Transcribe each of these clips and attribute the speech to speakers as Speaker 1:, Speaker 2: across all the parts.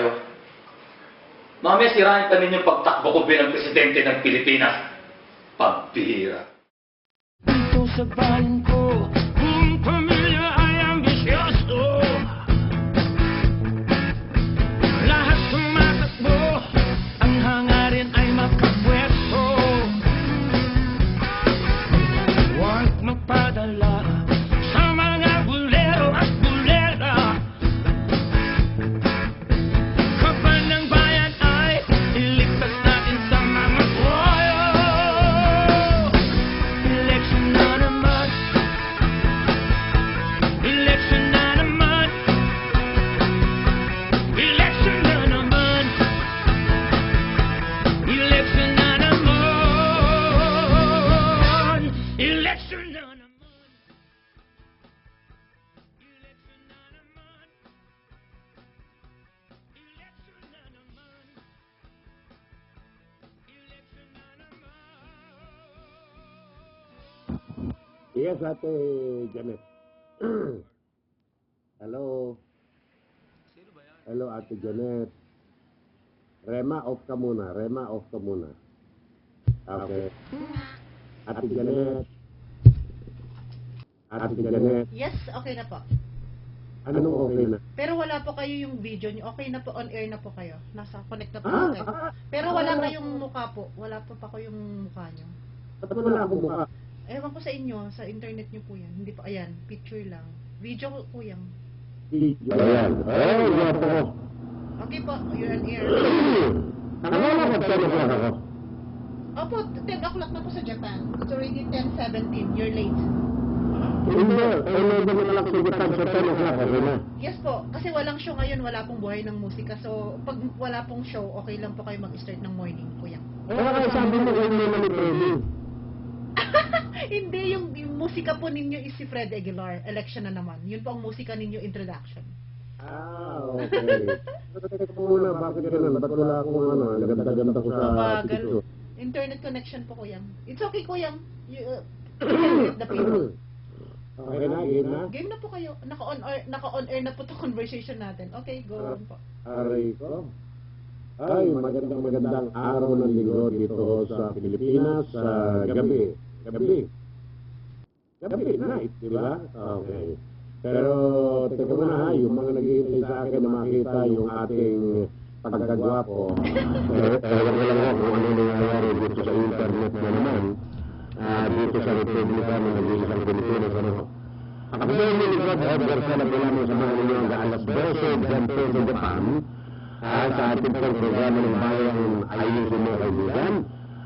Speaker 1: tayo. Mamaya sirahin pa ninyong pagtakbo ko bilang presidente ng Pilipinas. Pambihira.
Speaker 2: Dito sa bayan ko, ang pamilya ay ambisyoso. Lahat tumatakbo, ang hangarin ay makapwesto. Huwag magpadala sa mga bulero at bulera. Kapal ng bayan ay iligtas natin sa mga boyo. Election na naman. Election na naman. Election na naman. Election na naman. Election na naman. Election na naman. Election na naman. Election na naman.
Speaker 3: Yes, Ate Janet. Hello. Hello, Ate Janet. Rema, off ka muna. Rema, off ka muna. Okay. Ate Janet. Ate Janet.
Speaker 4: Yes, okay na po.
Speaker 3: Anong okay na?
Speaker 4: Pero wala po kayo yung video niyo. Okay na po, on air na po kayo. Nasa connect na po
Speaker 3: Ah,
Speaker 4: kayo. Pero wala kayong mukha po. Wala po pa kayong mukha niyo.
Speaker 3: Ba't wala akong mukha?
Speaker 4: Ewan ko sa inyo, sa internet niyo po yan. Hindi po, ayan, picture lang. Video po yan.
Speaker 3: Video. Ayan. Ay, guwapo ko.
Speaker 4: Okay po, you're on air.
Speaker 3: Ano na magtanong ako?
Speaker 4: Opo, 10 o'clock na po sa Japan. It's already 10:17. You're late.
Speaker 3: Hindi. Ay, may naman lang sigitan sa tanong ako. Okay na.
Speaker 4: Yes po, kasi walang show ngayon, wala pong buhay ng musika. So, pag wala pong show, okay lang po kayo mag-start ng morning po yan.
Speaker 3: Kaya kayo sabi mo kayo may manipedi.
Speaker 4: Hindi, yung musika po ninyo is si Fred Aguilar. Election na naman. Yun po ang musika ninyo, introduction.
Speaker 3: Ah, okay. Teka muna, bakit ganun? Ba't wala akong ano, ganda-ganda ko sa
Speaker 4: Bagal.
Speaker 3: picture?
Speaker 4: Internet connection po, Kuyang. It's okay, Kuyang. You can get the people.
Speaker 3: Okay na, game na?
Speaker 4: Game na po kayo. Naka-on air na po to conversation natin. Okay, go on po.
Speaker 3: Aray ko. Ay, magandang araw ng linggo dito sa Pilipinas sa gabi. Gabi, night, di ba? Okay. Pero, teka muna ha, yung mga naghihintay sa akin na makita yung ating pagkagwapo. Ewan ko lang kung ano nangyayari dito sa internet na naman. Dito sa Republika ng Nag-iisang Pilipinas, ano? Ako ba yung nilipad, Edgar Salab lamang sa mga ninyo hanggang alas 12 dyan po sa Japan. Sa ating pang programa ng bayang ayusin mo kaibigan.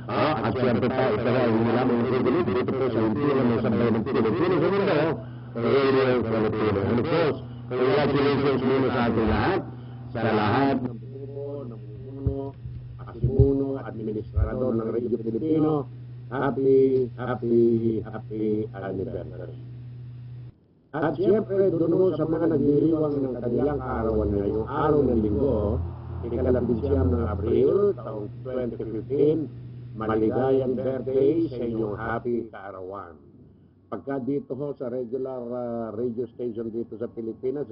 Speaker 3: At siyempre pa, ito nga, hindi lamang nakikinig dito po sa Imperial ng Sabay ng Pilipinas. Ano ba? Radio Filipino. And of course, congratulations muna sa ating lahat. Sa lahat ng buo, ng muno, kasimuno, administrador ng Radio Filipino. Happy anniversary. At siyempre, doon sa mga nagdiriwang ng kanilang kaarawan ngayong araw ng linggo, ikalabinsyam ng Abril, taong 2015, maligayang birthday sa inyong happy kaarawan. Pagka dito ho sa regular radio station dito sa Pilipinas,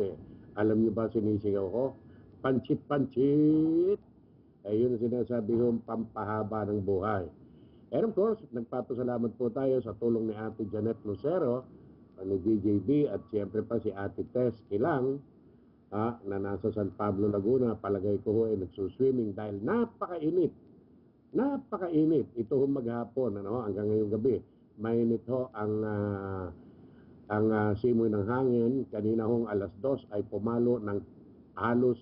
Speaker 3: alam niyo ba sinisigaw ko? Panchit-panchit! Ayun ang sinasabi ko, pampahaba ng buhay. And of course, nagpapasalamat po tayo sa tulong ni Ate Janet Lucero, ni DJB, at siyempre pa si Ate Tess Kilang, na nasa San Pablo, Laguna. Palagay ko ho ay nagsuswimming dahil napakainit. Napakainit. Ito ho maghapon, hanggang ngayong gabi. Mainit ho ang simoy ng hangin. Kanina hong alas 2 ay pumalo ng halos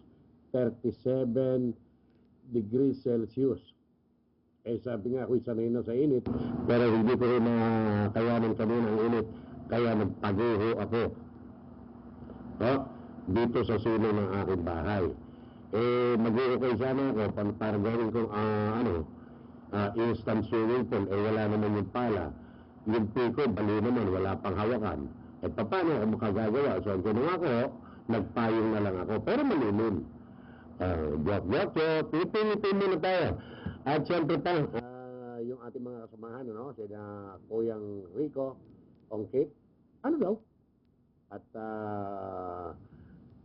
Speaker 3: 37 degrees Celsius. Sabi nga ako'y sanay na sa init, pero hindi ko rin kayanin kanina ang init. Kaya nagpaguho ako dito sa sulong ng aking bahay. Mag-uho kayo sana ako para gawin kong instant swimming pool. Wala naman yung pala. Yung piko, bali naman, wala pang hawakan. Paano ako makagagawa? So, ang ginawa ko, nagpayong na lang ako. Pero malilim. Joke. Pipin muna tayo. At siyempre pa, yung ating mga kasamahan, sila Kuyang Rico, Ongkit, ano daw? At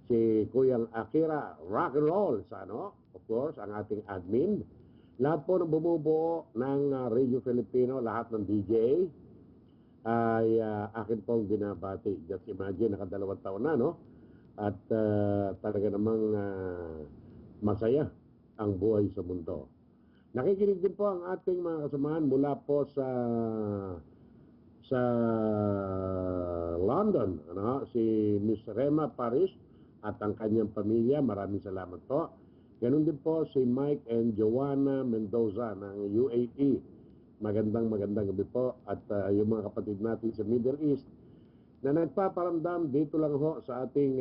Speaker 3: si Kuyang Akira Rock and Roll sa of course, ang ating admin. Lahat po ng bumubuo ng Radio Filipino, lahat ng DJ, ay akin pong binabati. Just imagine, nakadalawang taon na, no? At talaga namang masaya ang buhay sa mundo. Nakikinig din po ang ating mga kasamahan mula po sa London, si Miss Rema Paris at ang kanyang pamilya. Maraming salamat po. Ganun din po si Mike and Joanna Mendoza ng UAE. Magandang gabi po. At yung mga kapatid natin sa Middle East na nagpaparamdam dito lang ho sa ating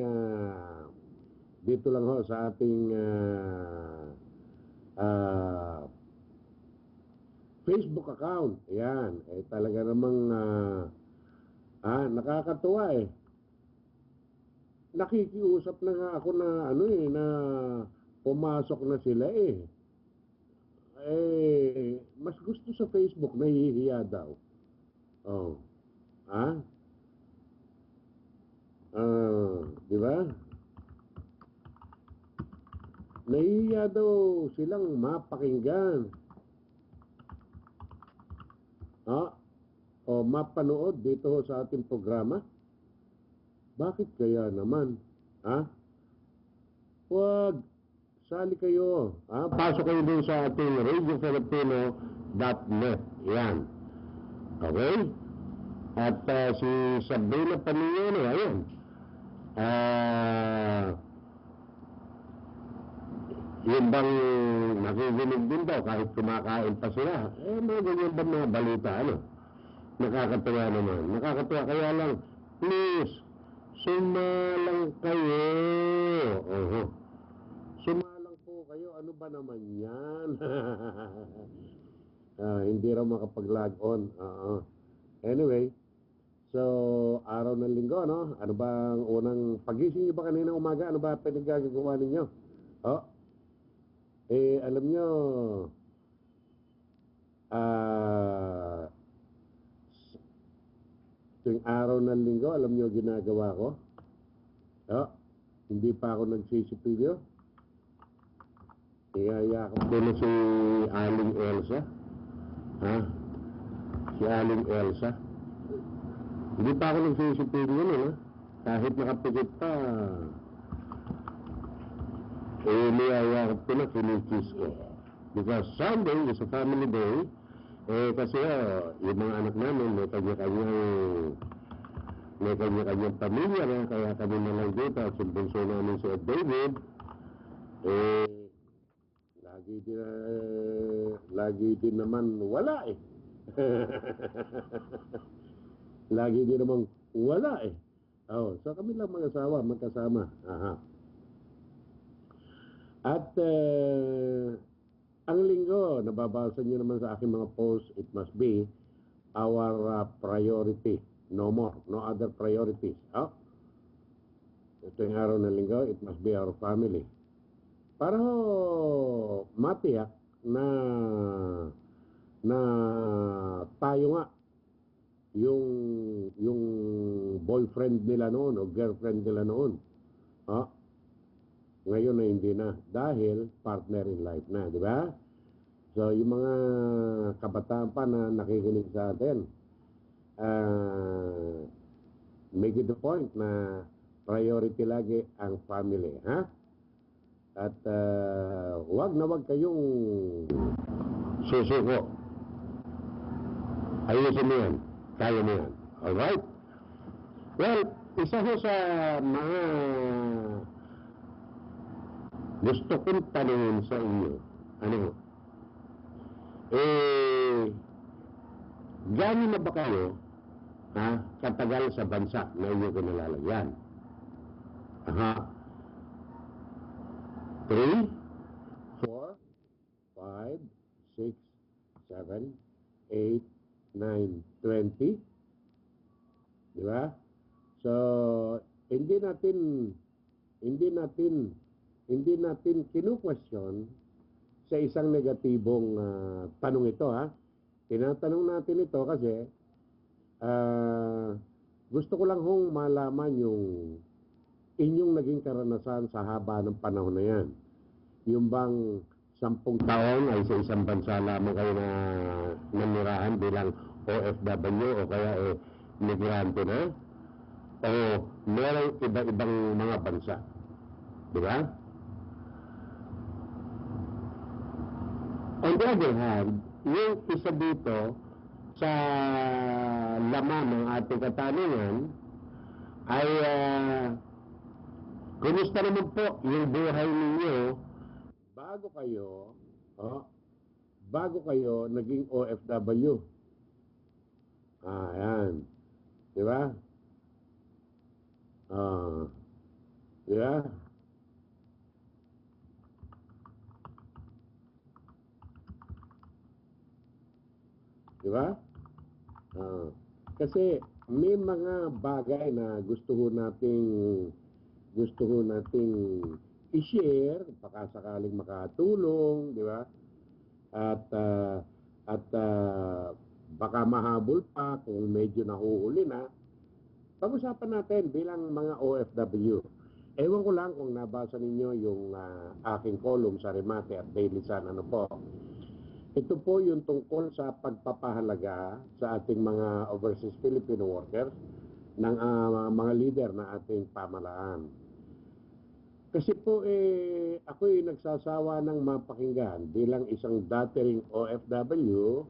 Speaker 3: Facebook account. Ayan, talaga namang nakakatuwa eh. Nakikiusap na nga ako na na pumasok na sila eh. Mas gusto sa Facebook, nahihiya daw. Oh. Di ba? Nahihiya daw silang mapakinggan. O mapanood dito sa ating programa. Bakit kaya naman? Huwag. Sali kayo. Pasok kayo din sa ating radiofilipino.net. Yan. Okay? At si Sabrina Panillano, ayun. Yung bang nakikinig din daw kahit kumakain pa sila. Mga ganyan ba mga balita, Nakakatuwa naman. Nakakatuwa, kaya lang, please, sumalang kayo. Sumalang po kayo. Ano ba naman yan? Hindi raw makapag-log on. Anyway, so, araw ng linggo, Ano ba ang unang pagising nyo ba kanina umaga? Ano ba pinagagagawa ninyo? Alam nyo, tuwing araw ng linggo, alam nyo ginagawa ko? Hindi pa ako nagsisipilyo. Iyayakap ko na si Aling Elsa. Si Aling Elsa. Hindi pa ako nagsisipilyo, kahit nakapikit pa. Niyayakap ko na, kinikis ko. Because Sunday is a family day. Kasi yung mga anak namin may kanya-kanyang pamilya na, kaya kami na lang dito at sumbunso namin si David lagi din naman wala lagi din naman wala so kami lang mag-asawa, magkasama. At ang linggo, nababasa nyo naman sa aking mga posts, it must be our priority. No more, no other priorities. Ito yung araw ng linggo, it must be our family. Para matiyak na tayo nga, yung boyfriend nila noon o girlfriend nila noon. Ngayon na hindi na dahil partner in life na, di ba? So, yung mga kabataan pa na nakikinig sa atin, make it the point na priority lagi ang family, At wag na wag kayong susuko. Ayusin mo yan. Kaya mo yan. Alright? Well, isa ho sa mga gusto kong tanungin sa inyo, gano'n na ba kayo, katagal sa bansa na inyo kinalalagyan? 3, 4, 5, 6, 7, 8, 9, 20. Di ba? So, hindi natin kinu-question sa isang negatibong tanong ito, Tinatanong natin ito kasi gusto ko lang hong malaman yung inyong naging karanasan sa haba ng panahon na yan? Yung bang 10 taon ay sa isang bansa lamang kayo na nanirahan bilang OFW o kaya migrante na? O merong iba-ibang mga bansa? Di ba? On the other hand, yung isa dito sa laman ng ating katanungan ay kumusta naman po yung buhay ninyo bago kayo naging OFW? Ayan. Di ba? Di ba? Di ba? Kasi may mga bagay na gusto ho nating i-share, baka sakaling makatulong, di ba? At baka mahabol pa kung medyo nahuhuli na. Pag-usapan natin bilang mga OFW. Ewan ko lang kung nabasa ninyo yung aking column sa Remate at Daily Sun, ano po. Ito po yung tungkol sa pagpapahalaga sa ating mga overseas Filipino workers ng mga leader na ating pamalaan. Kasi po ako'y nagsasawa ng mapakinggan bilang isang dating OFW.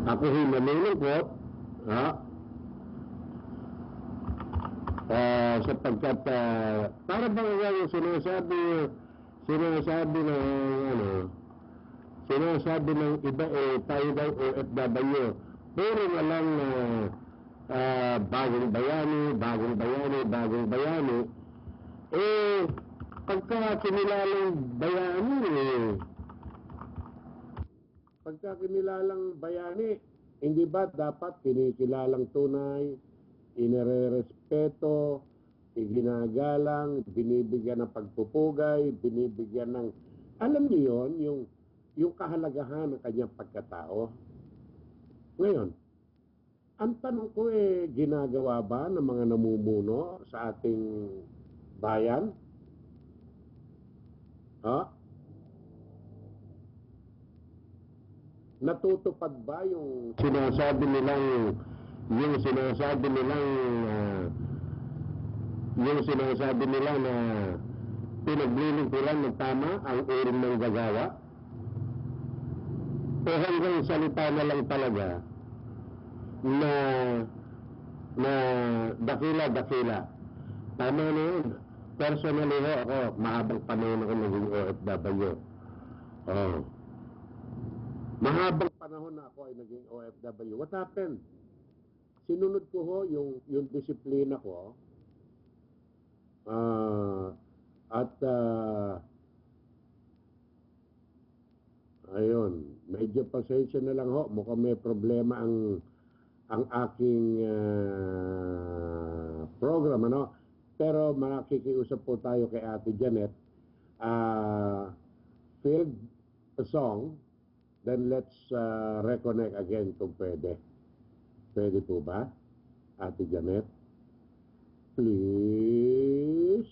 Speaker 3: Ako'y nalulungkot. Sapagkat para bang yung sinasabi ng iba tayo daw OFW, puro na lang bagong bayani. Pagka kinilalang bayani, hindi ba dapat kinikilalang tunay, inirerespeto, iginagalang, binibigyan ng pagpupugay, binibigyan ng, alam niyo yon, yung kahalagahan ng kanyang pagkatao. Ngayon, ang tanong ko ginagawa ba ng mga namumuno sa ating bayan? Natutupad ba yung sinasabi nilang na pinaglilingkuran ng tama ang uring ng gagawa? O hanggang salita na lang talaga na dakila. Tama na yun. Personally ako, mahabang panahon ako naging OFW. Mahabang panahon na ako ay naging OFW. What happened? Sinunod ko ho yung disiplina ko. Ayun, medyo pasensya na lang ho. Mukhang may problema ang aking program, ano? Pero makikiusap po tayo kay Ate Janet. Field a song, then let's reconnect again kung pwede. Pwede po ba, Ate Janet? Please?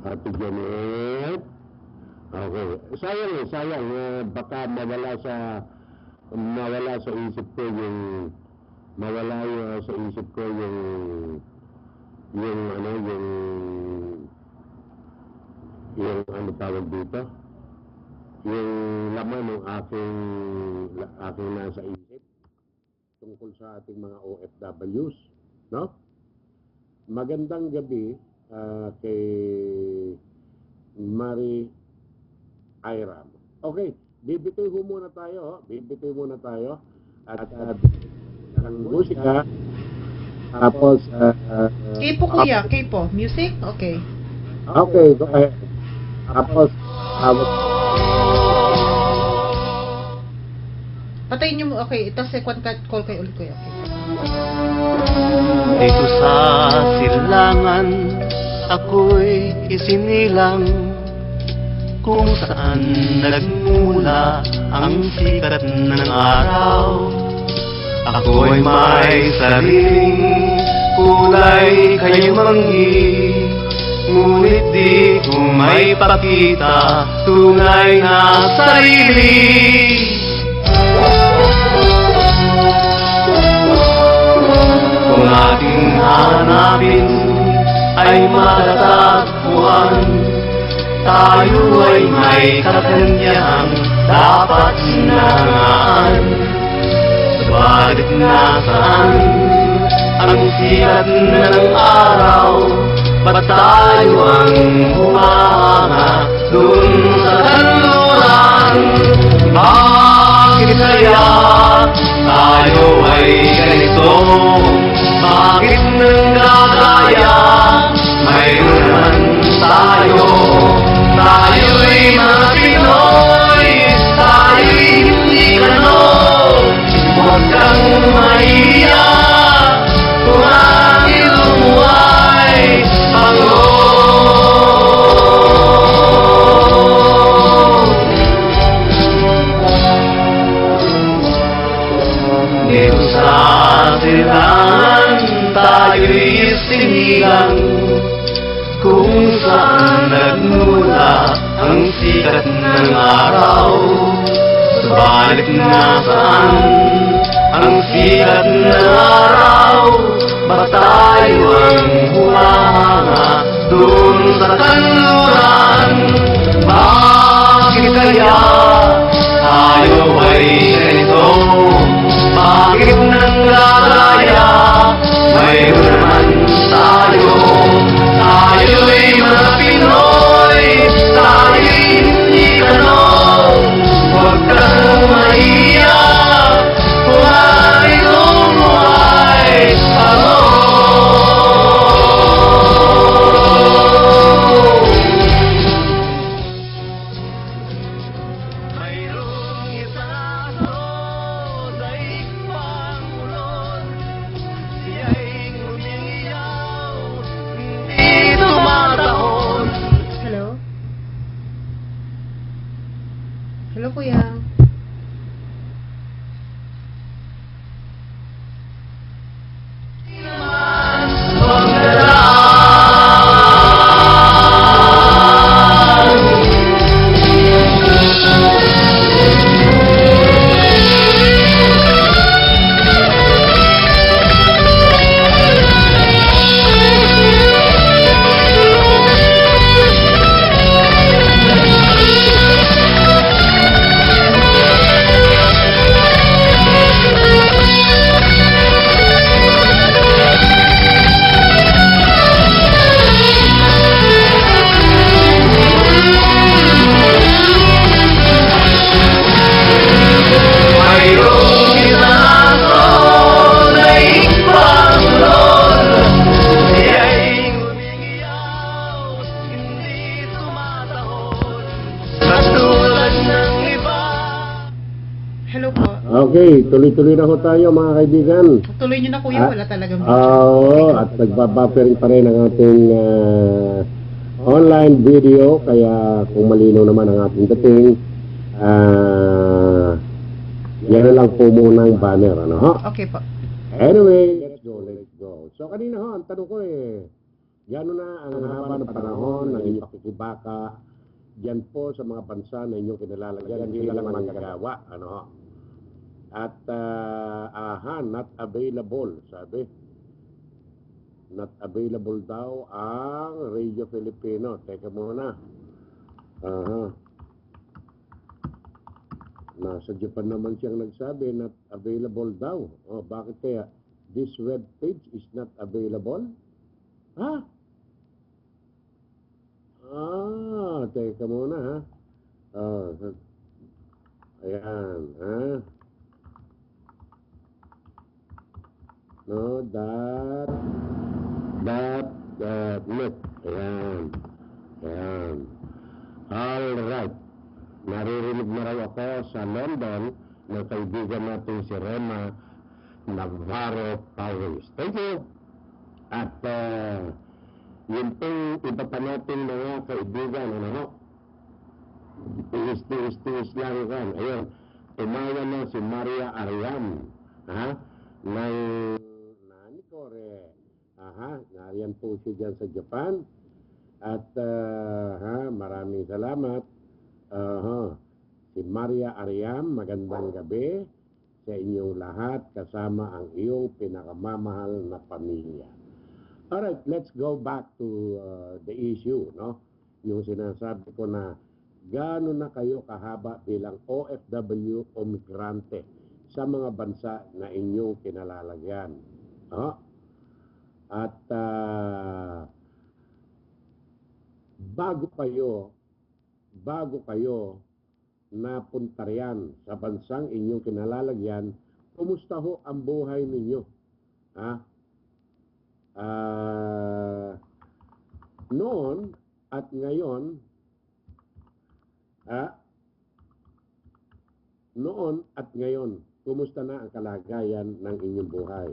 Speaker 3: Ate Janet? Okay. Sayang. Baka mawala sa isip ko yung ano tawag dito? Yung laman ng aking nasa isip tungkol sa ating mga OFWs, no? Magandang gabi kay Marie Iram. Okay, bibitoy muna tayo. At ang musika. Tapos
Speaker 4: K-po kuya, K-po. Music? Okay.
Speaker 3: Okay, go ahead. Tapos
Speaker 4: Patayin niyo mo. Okay, ito second call kayo ulit kuya. Okay.
Speaker 5: Dito sa silangan, ako'y isinilang kung saan nagmula ang sikat ng araw. Ako'y may sariling kulay kayumanggi, ngunit di ko may pakita tunay na sarili. Kung ating hanapin ay matatagpuan, tayo ay may kakanyang dapat sinangaan. Subalit nasaan ang sikat ng araw? Ba't tayo ang humanga dun sa kanluran? Bakit kaya tayo ay ganito? Bakit nanggagaya? Mayroon naman tayo. Tayo'y mga Pinoy, tayo'y hindi ganon. Huwag kang mahiya kung ang iyong buhay pango. Dito sa silangan tayo'y sinigang, kung saan nagmula ang sikat ng araw. Subalit nasaan ang sikat ng araw? Ba't tayo ang humanga dun sa kanluran? Bakit kaya tayo ay ganito? Bakit nanggagaya? Mayroon naman tayo. Tayo'y mga Pinoy, tayo'y hindi ganon. Huwag kang mahiya kung ang iyong buhay pango. Mayroong isang aso sa ikpangulon, siya'y umiiyaw, hindi tumatahon.
Speaker 4: Hello? Hello, kuya.
Speaker 5: Mayroong isang aso sa ikpangulon, siya'y umiiyaw, hindi tumatahon, katulad ng iba.
Speaker 4: Hello po.
Speaker 3: Okay, tuloy-tuloy na ho tayo mga kaibigan.
Speaker 4: Tuloy niyo na, kuya. Wala talagang
Speaker 3: Oo, at nagbabuffering pa rin ang ating online video, kaya kung malinaw naman ang ating dating, yan na lang po muna ang banner, ano ho?
Speaker 4: Okay po.
Speaker 3: Anyway, let's go. So kanina ho, ang tanong ko gano'n na ang haba ng panahon ng inyong pakikibaka diyan po sa mga bansa na inyong kinalalagyan bilang manggagawa, ano ho? At not available, sabi. Not available daw ang Radio Filipino. Teka muna. Nasa Japan naman siyang nagsabi, not available daw. Oh, bakit kaya? This web page is not available? Ha? Teka muna ha. Ayan, ha? No, look. Ayan. All right. Naririnig na raw ako sa London ng kaibigan natin si Rema Navarro Powers. Thank you. At yun pong iba pa natin mga kaibigan, ano ho? tiis lang kan. Ayun, tumawa na si Maria Ariam, ha? Ng Nani Kore. Aha, nariyan po siya dyan sa Japan. At maraming salamat. Si Maria Ariam, magandang gabi sa inyong lahat kasama ang iyong pinakamamahal na pamilya. Alright, let's go back to the issue, no? Yung sinasabi ko na gaano na kayo kahaba bilang OFW o migrante sa mga bansa na inyong kinalalagyan. At bago kayo napunta riyan sa bansang inyong kinalalagyan, kumusta ho ang buhay ninyo? Noon at ngayon, kumusta na ang kalagayan ng inyong buhay?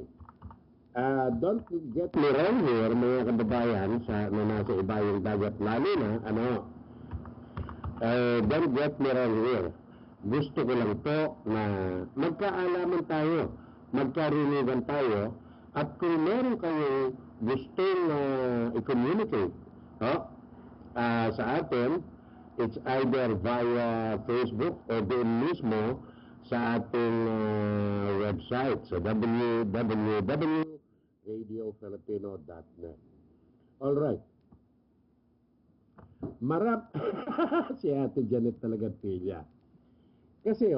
Speaker 3: Don't get me wrong here, mga kababayan, na nasa iba yung dagat, lalo na, don't get me wrong here. Gusto ko lang po na magkaalaman tayo, magkarinigan tayo, at kung meron kayong gustong i-communicate sa atin, it's either via Facebook o doon mismo sa ating website sa www.radiofilipino.net. Alright. Si Ate Janet talaga pilya. Kasi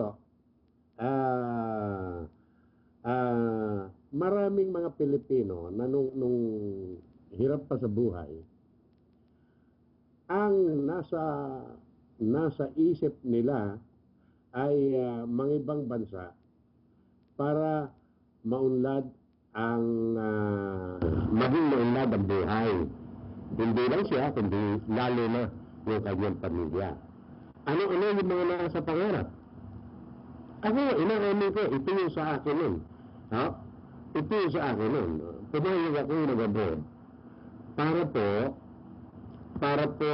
Speaker 3: maraming mga Pilipino na nung hirap pa sa buhay, ang nasa isip nila ay mangibang bansa para maunlad ang maging maunlad ang buhay. Hindi lang siya, kundi lalo na yung kanyang pamilya. Ano-ano yung mga nasa pangarap? Ako, inaamin ko, ito yung sa akin nun. Ito yung sa akin nun. Pumayag ako nag-abroad para po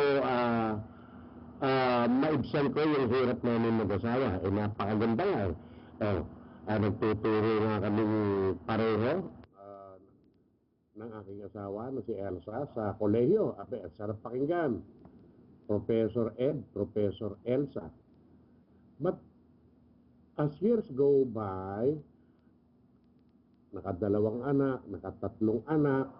Speaker 3: maibsan ko yung hirap namin mag-asawa. Napakaganda nga. Nagtuturo nga kami pareho ng aking asawa na si Elsa sa kolehiyo. At sarap pakinggan. Professor Ed, Professor Elsa. But as years go by, nakadalawang anak, nakatatlong anak,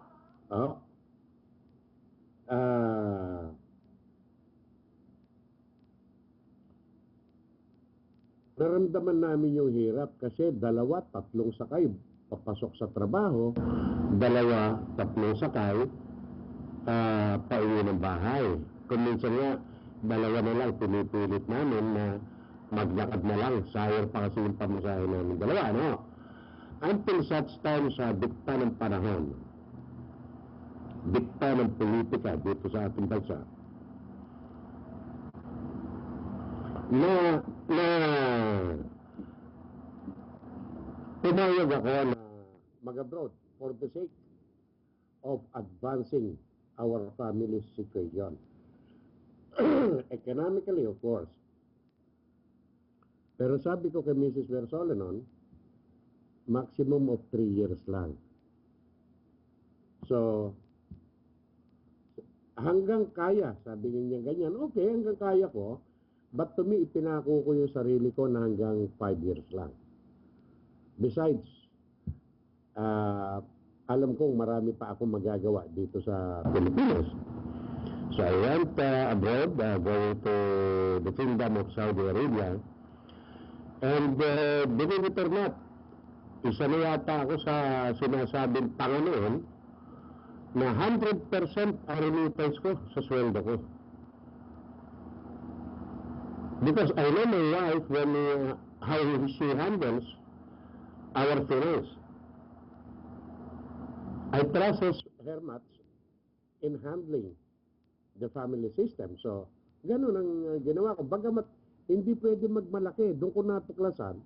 Speaker 3: naramdaman namin yung hirap kasi 2-3 sakay papasok sa trabaho, 2-3 sakay pauwi ng bahay. Kung minsan nga, 2 na lang pinipilit namin na maglakad na lang, sayang pa kasi yung pamasahe namin 2, until such time sa dikta ng panahon, dikta ng politika dito sa ating bansa, na pumayag ako na mag-abroad for the sake of advancing our family situation. Economically, of course. Pero sabi ko kay Mrs. Versole noon, maximum of 3 years lang. So, hanggang kaya, sabi niya ganyan, okay, hanggang kaya ko, but to me, ipinako ko yung sarili ko na hanggang 5 years lang. Besides, alam kong marami pa ako magagawa dito sa Pilipinas. So I went abroad, going to the Kingdom of Saudi Arabia, and believe it or not, isa na yata ako sa sinasabing Panginoon na 100% ang remittance ko sa sweldo ko. Because I know my wife how she handles our finance. I trust her much in handling the family system. So, ganun ang ginawa ko. Bagamat hindi pwede magmalaki, doon ko natuklasan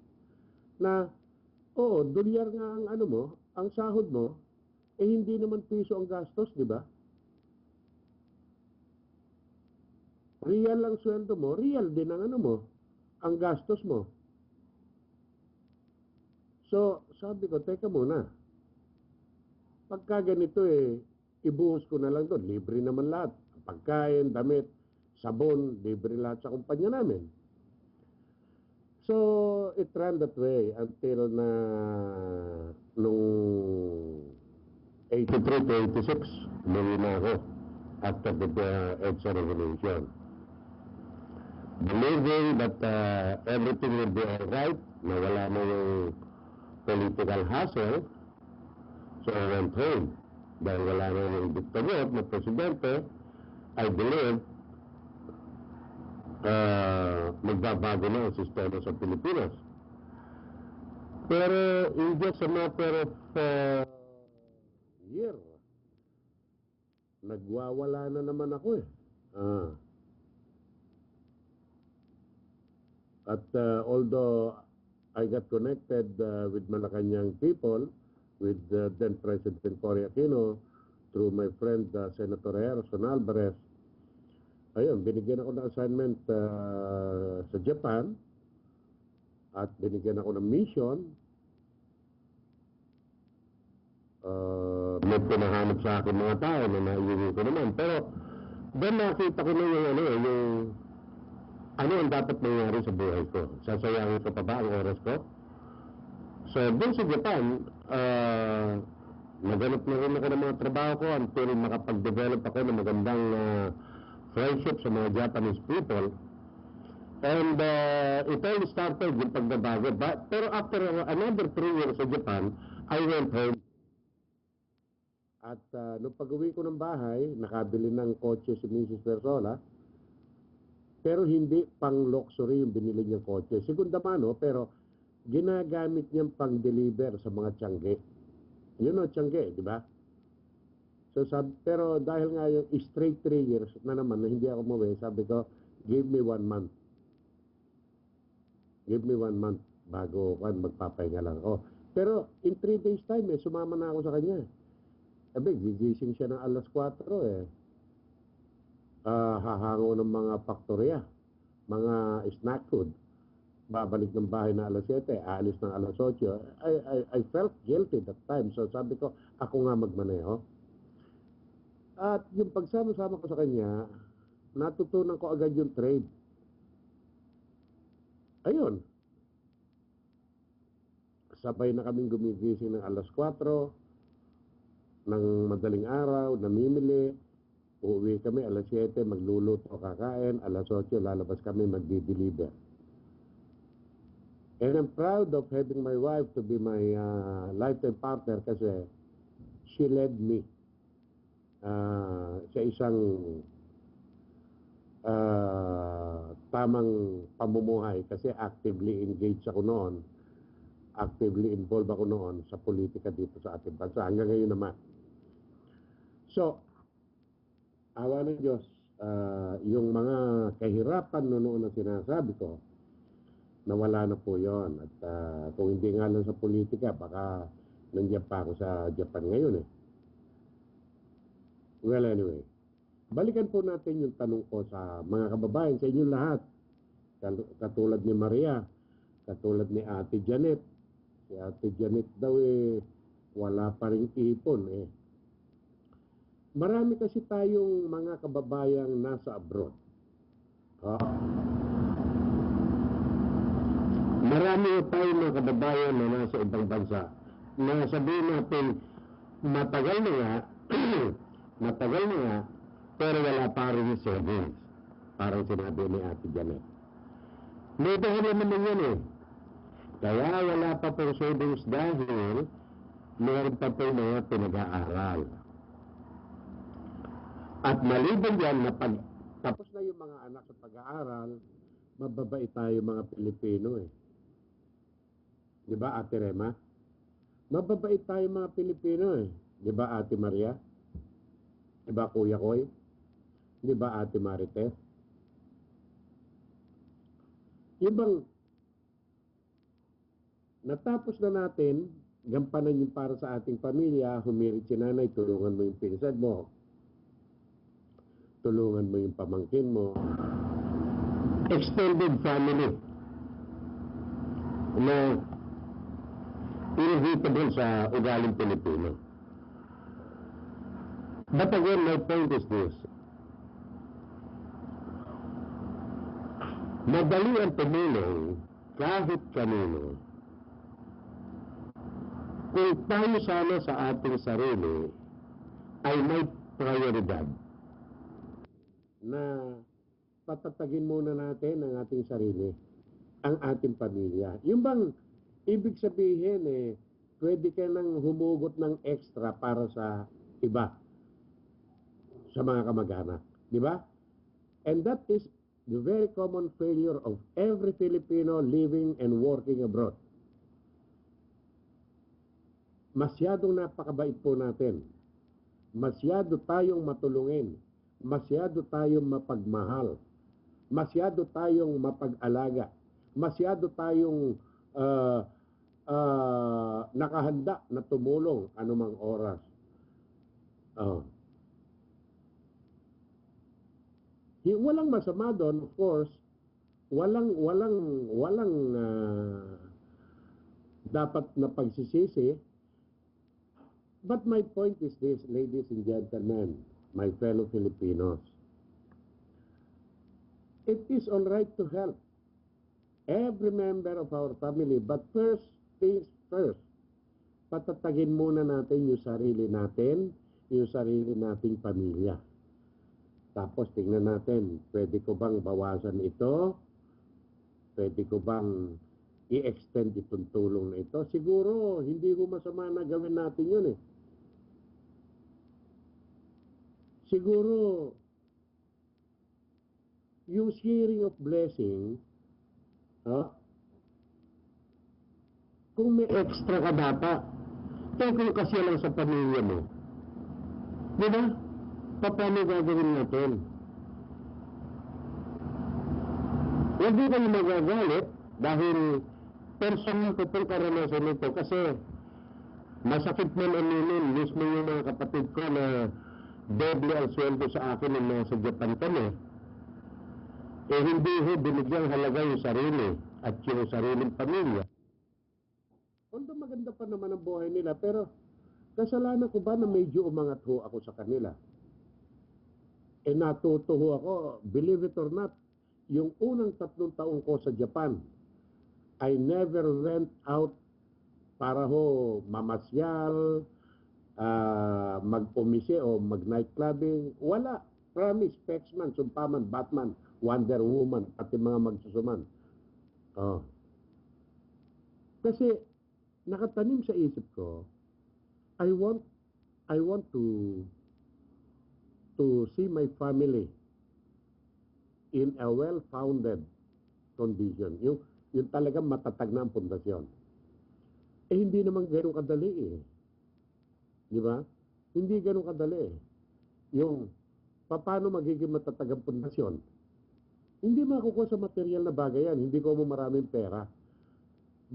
Speaker 3: na, dolyar nga ang ang sahod mo, hindi naman piso ang gastos, di ba? Real ang sweldo mo, real din ang ano mo, ang gastos mo. So, sabi ko, teka muna. Pagka ganito ibuhos ko na lang doon. Libre naman lahat. Pagkain, damit, sabon, libre lahat sa kumpanya namin. So, it ran that way until na nung 83 to 86, umuwi na ako after the EDSA revolution. Believing that everything will be alright, na wala na yung political hassle, so I went home. Dahil wala na yung dictator na presidente, I believe magbabago na ang sistema sa Pilipinas. Pero in just a matter of year, nagwawala na naman ako At although I got connected with Malacanang people, with then President Cory Aquino, through my friend Senator Harrison Alvarez, ayun, binigyan ako ng assignment sa Japan at binigyan ako ng mission. May pinahanap sa akin mga tao na naiingin ko naman. Pero then nakita ko na yung ano ang dapat mangyari sa buhay ko. Sasayangin ko pa ba ang oras ko? So, dun sa Japan, naganap na rin ako ng mga trabaho ko until makapag-develop ako ng magandang friendship sa mga Japanese people. And it all started yung pagbabago. Pero after another 3 years sa Japan, I went home. At nung pag-uwi ko ng bahay, nakabili ng kotse si Mrs. Versola. Pero hindi pang luxury yung binili niyang kotse. Segunda mano, pero ginagamit niyang pang-deliver sa mga tiyangge. Yun o, tiyangge, di ba? So, pero dahil nga yung straight 3 years na naman na hindi ako umuwi, sabi ko, give me 1 month. Give me 1 month bago magpapahinga lang ako. Pero in 3 days time, sumama na ako sa kanya. Sabi, gigising siya ng alas 4 hahango ng mga faktorya, mga snack food. Babalik ng bahay na alas 7, aalis ng alas 8. I felt guilty that time. So sabi ko, ako nga magmaneho. At yung pagsama-sama ko sa kanya, natutunan ko agad yung trade. Ayun. Sabay na kaming gumigising ng alas 4, ng madaling araw, namimili. Uuwi kami alas 7, magluluto, kakain, alas 8, lalabas kami, magdi-deliver. And I'm proud of having my wife to be my lifetime partner kasi she led me sa isang tamang pamumuhay kasi actively engaged ako noon, actively involved ako noon sa politika dito sa ating bansa. Hanggang ngayon naman. So, awa ng Diyos, yung mga kahirapan noon na sinasabi ko, nawala na po yon. At kung hindi nga lang sa politika, baka nandiyan pa ako sa Japan ngayon Well, anyway, balikan po natin yung tanong ko sa mga kababayan, sa inyong lahat. Katulad ni Maria, katulad ni Ate Janet. Si Ate Janet daw wala pa rin ipon Marami kasi tayong mga kababayang nasa abroad. Marami tayong mga kababayan na nasa ibang bansa. Na sabihin natin, matagal na nga, pero wala pa rin yung savings. Parang sinabi ni Ate Janet. May dahilan naman yan Kaya wala pa pong savings dahil meron pa pong mga pinag-aaral. At maliban yan na pag tapos na yung mga anak sa pag-aaral, mababait tayo mga Pilipino Di ba, Ate Rema? Mababait tayo mga Pilipino Di ba, Ate Maria? Di ba, Kuya Koy? Di ba, Ate Marites? Yung bang natapos na natin, gampanan yung para sa ating pamilya, humirit si nanay, tulungan mo yung pinsan mo. tulungan mo yung pamangkin mo. Extended family na inevitable sa ugaling Pilipino. But again, my point is this. Madali ang tumulong kahit kanino. Kung tayo sana sa ating sarili ay may prioridad na patatagin muna natin ang ating sarili, ang ating pamilya. Yung bang ibig sabihin pwede ka nang humugot ng extra para sa iba, sa mga kamag-anak. Di ba? And that is the very common failure of every Filipino living and working abroad. Masyadong napakabait po natin. Masyado tayong matulungin. Masyado tayong mapagmahal. Masyado tayong mapag-alaga. Masyado tayong nakahanda na tumulong anumang oras. Walang masama doon, of course. Walang dapat na pagsisisi. But my point is this, ladies and gentlemen, my fellow Filipinos. It is all right to help every member of our family, but first things first. Patatagin muna natin yung sarili nating pamilya. Tapos tingnan natin, pwede ko bang bawasan ito? Pwede ko bang i-extend itong tulong na ito? Siguro, hindi ko masama na gawin natin yun Siguro, yung sharing of blessing, kung may extra ka dapat, kung kasi lang sa pamilya mo. Di ba? Paano gagawin natin? Hindi kayo magagalit dahil personal ko pong karanasan nito kasi masakit man aminin mismo yung mga kapatid ko na doble ang sweldo sa akin nung nasa Japan kami. Hindi binigyang halaga yung sarili at yung sariling pamilya. Although maganda pa naman ang buhay nila, pero kasalanan ko ba na medyo umangat ho ako sa kanila? Natuto ho ako, believe it or not, yung unang 3 taong ko sa Japan, I never went out para ho mamasyal, magpumise o mag-night clubbing. Wala. Promise, Pexman, Sumpaman, Batman, Wonder Woman, at yung mga magsusuman. Kasi nakatanim sa isip ko, I want to see my family in a well-founded condition. Yung talagang matatag na ang pundasyon. Hindi naman gano'ng kadali Di ba? Hindi gano'ng kadali Yung paano magiging matatag ang pundasyon? Hindi makukuha sa material na bagay yan. Hindi ko mo maraming pera.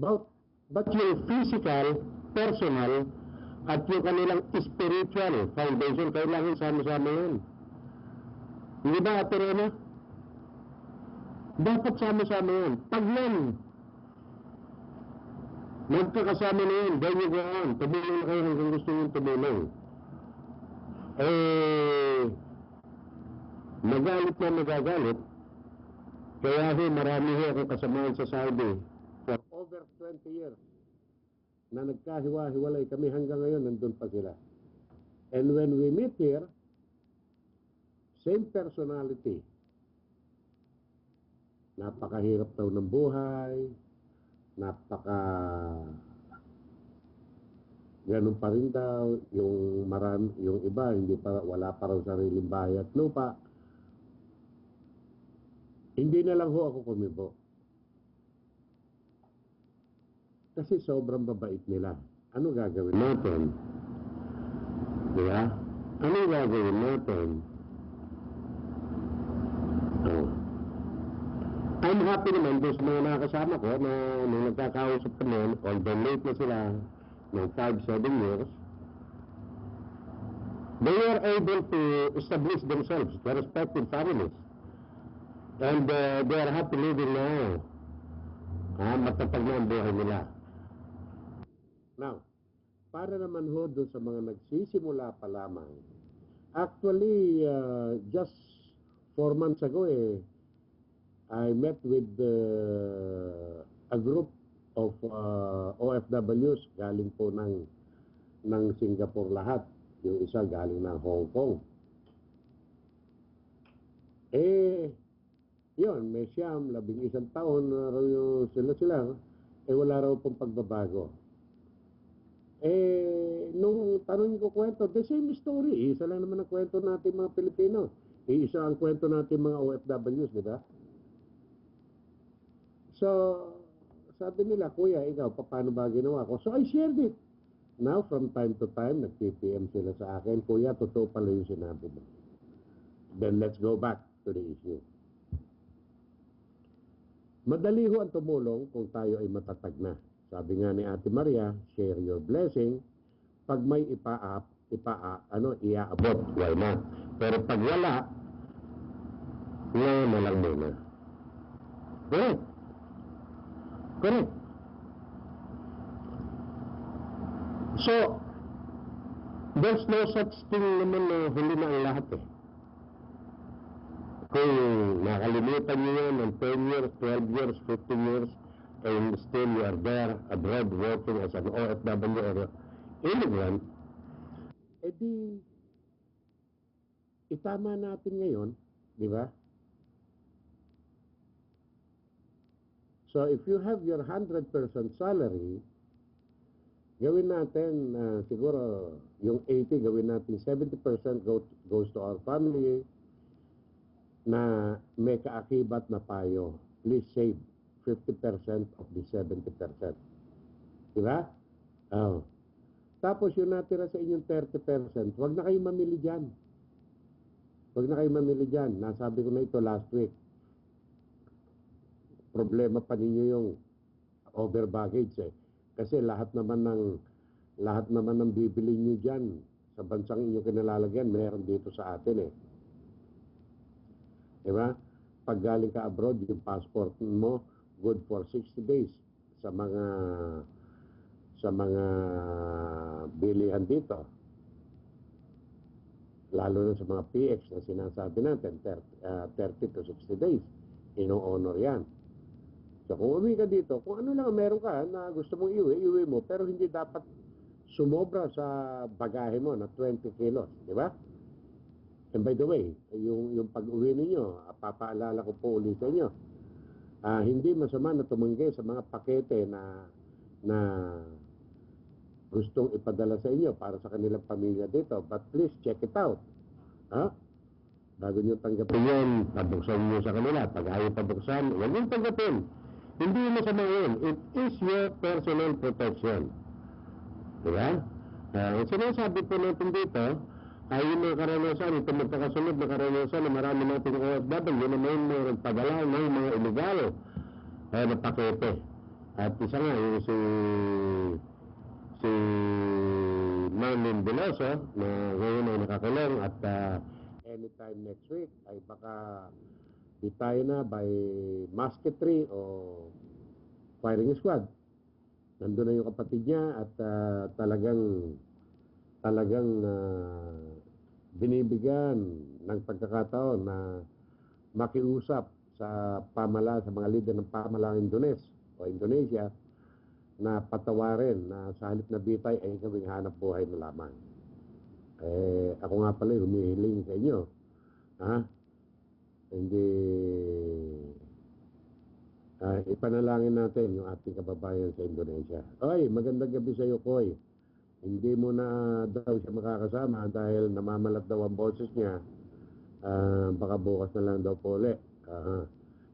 Speaker 3: But yung physical, personal, at yung kanilang spiritual foundation, kailangan sama-sama yun. Hindi ba, Ate Rena? Dapat sama-sama yun. Pag yan, magkakasama na yun, then you go on. Tumulong na kayo hanggang gusto nyo tumulong. Magalit na magagalit. Kaya marami akong kasamahan sa Saudi for over 20 years. Na nagkahiwa-hiwalay kami hanggang ngayon, nandun pa sila. And when we meet here, same personality. Napakahirap daw ng buhay, ganun pa rin daw, yung iba, wala pa raw sariling bahay at lupa. Hindi na lang ho ako kumibo. Kasi sobrang babait nila. Ano gagawin natin? Diba? Ano gagawin natin? I'm happy naman doon sa mga nakasama ko na nung nagkakausap kami, although late na sila ng 5-7 years, they were able to establish themselves, their respective families. And they are happy living now. Matatag na ang buhay nila. Now, para naman ho doon sa mga nagsisimula pa lamang, actually, just 4 months ago, I met with a group of OFWs galing po ng Singapore lahat. Yung isa galing ng Hong Kong. Yun, may 11 taon na raw yung sila, wala raw pong pagbabago. Nung tanong ko kwento, the same story. Isa lang naman ang kwento natin mga Pilipino. Isa ang kwento natin mga OFWs, di ba? So, sabi nila, Kuya, ikaw, paano ba ginawa ko? So, I shared it. Now, from time to time, nag-PPM sila sa akin, Kuya, totoo pala yung sinabi mo. Then, let's go back to the issue. Madali ho ang tumulong kung tayo ay matatag na. Sabi nga ni Ate Maria, share your blessing. Pag may iaabot, why not? Pero pag wala, ngayon na lang muna. Correct. Correct. So, there's no such thing naman na huli na ang lahat Kung nakalimutan niyo yan ng 10 years, 12 years, 15 years, and still you are there abroad working as an OFW or immigrant, edi itama natin ngayon, di ba? So if you have your 100% salary, gawin natin siguro yung 80, gawin natin 70% goes to our family na may kaakibat na tayo. Please save 50% of the 70%. Diba? Oh. Tapos yung natira sa inyong 30%, huwag na kayong mamili dyan. Huwag na kayong mamili dyan. Nasabi ko na ito last week. Problema pa ninyo yung over baggage Kasi lahat naman ng bibili nyo dyan sa bansang inyong kinalalagyan, meron dito sa atin Diba? Pag galing ka abroad, yung passport mo, good for 60 days sa mga bilihan dito. Lalo na sa mga PX na sinasabi natin, 30 to 60 days. Ino-honor yan. So kung uwi ka dito, kung ano lang meron ka na gusto mong iuwi mo, pero hindi dapat sumobra sa bagahe mo na 20 kilos, di ba? And by the way, yung pag-uwi ninyo, papaalala ko po ulit sa inyo, hindi masama na tumanggi sa mga pakete na gustong ipadala sa inyo para sa kanilang pamilya dito. But please check it out. Bago nyo tanggapin yun, pabuksan nyo sa kanila. Pag ayaw pabuksan, huwag nyo tanggapin. Hindi masama yun. It is your personal protection. Diba? Ang sinasabi po natin dito, ay yung mga karanasan, ito magkakasunod na karanasan na marami nating OFW na may nagpadala ng mga illegal na pakete. At isa nga, yung si Marlene Veloso na ngayon ay nakakulong at anytime next week ay baka tayo na by musketry o firing squad. Nandun na yung kapatid niya at talagang binibigyan ng pagkakataon na makiusap sa mga leader ng pamahalaan Indonesia na patawarin na sa halip na bitay ay gawing hanap buhay na lamang. Ako nga pala humihiling sa inyo. Hindi ipanalangin natin yung ating kababayan sa Indonesia. Oy, magandang gabi sa iyo, Koy. Hindi mo na daw siya makakasama dahil namamalat daw ang boses niya. Baka bukas na lang daw po ulit.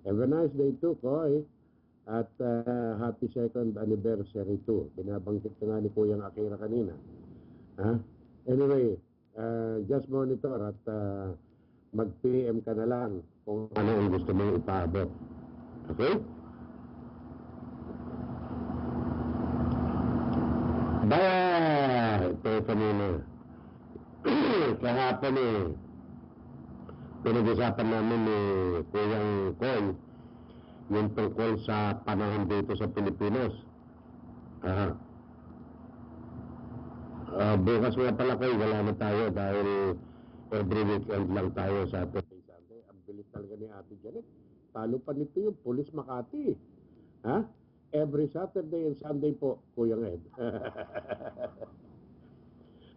Speaker 3: Have a nice day too, Koy. At happy 2nd anniversary too. Binabanggit ko nga ni Kuyang Akira kanina. Anyway, just monitor at mag-PM ka na lang kung ano ang gusto mong ipaabot. Okay? Bye! Ito kanina. kahapon pinag-usapan namin ni Kuyang Koy yung tungkol sa panahon dito sa Pilipinas. Bukas nga pala Koy, wala na tayo dahil every weekend lang tayo sa Saturday, Sunday. Ang bilis talaga ni Ate Janet. Talo pa nito yung Police Makati. Every Saturday and Sunday po, Kuyang Ed.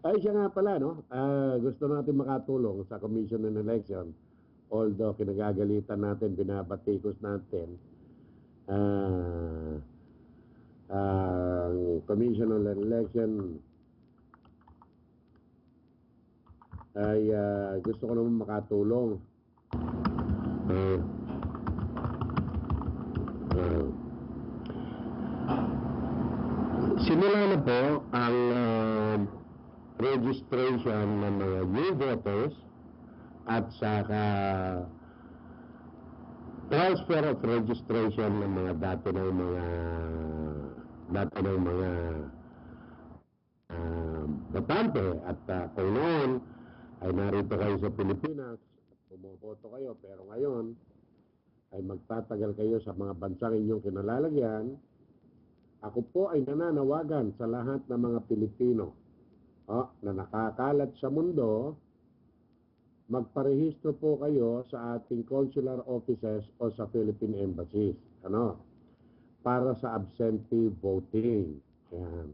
Speaker 3: Ay, siya nga pala, no? Gusto natin makatulong sa Commission on Election. Although, kinagagalitan natin, binabatikos natin. Ang Commission on Election ay gusto ko naman makatulong. Simula na po ang registration ng mga new voters at saka transfer of registration ng mga dati ng mga botante at kung noon ay narito kayo sa Pilipinas at pumoboto kayo pero ngayon ay magtatagal kayo sa mga bansang inyong kinalalagyan. Ako po ay nananawagan sa lahat ng mga Pilipino na nakakalat sa mundo, magparehistro po kayo sa ating consular offices o sa Philippine embassies. Para sa absentee voting. Yan.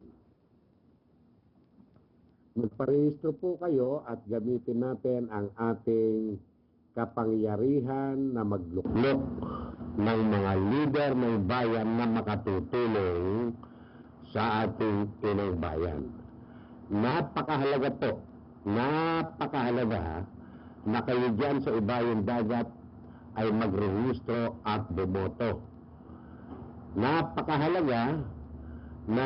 Speaker 3: Magparehistro po kayo at gamitin natin ang ating kapangyarihan na magluklok ng mga leader ng bayan na makatutulong sa ating inang bayan. Napakahalaga po, napakahalaga na kayo dyan sa ibayong dagat ay magrehistro at bumoto. Napakahalaga na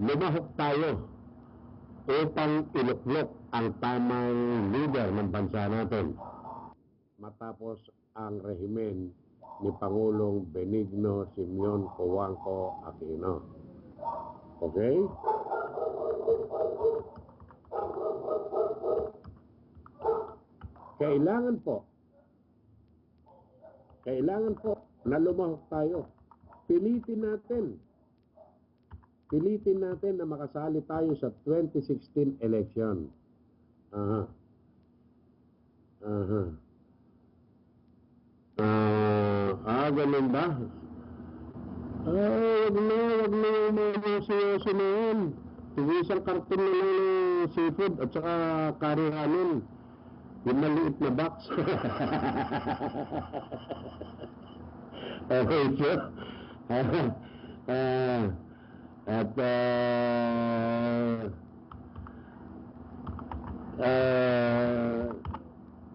Speaker 3: lumahok tayo upang iluklok ang tamang leader ng bansa natin matapos ang rehimen ni Pangulong Benigno Simeon Cojuangco Aquino. Okay? Kailangan po na lumahok tayo. Pilitin natin na makasali tayo sa 2016 election. Ganun ba? Wag na yung mga siyoso na yun. Isang karton na lang ng seafood at saka curry ramen. Yung maliit na box. Okay, sure.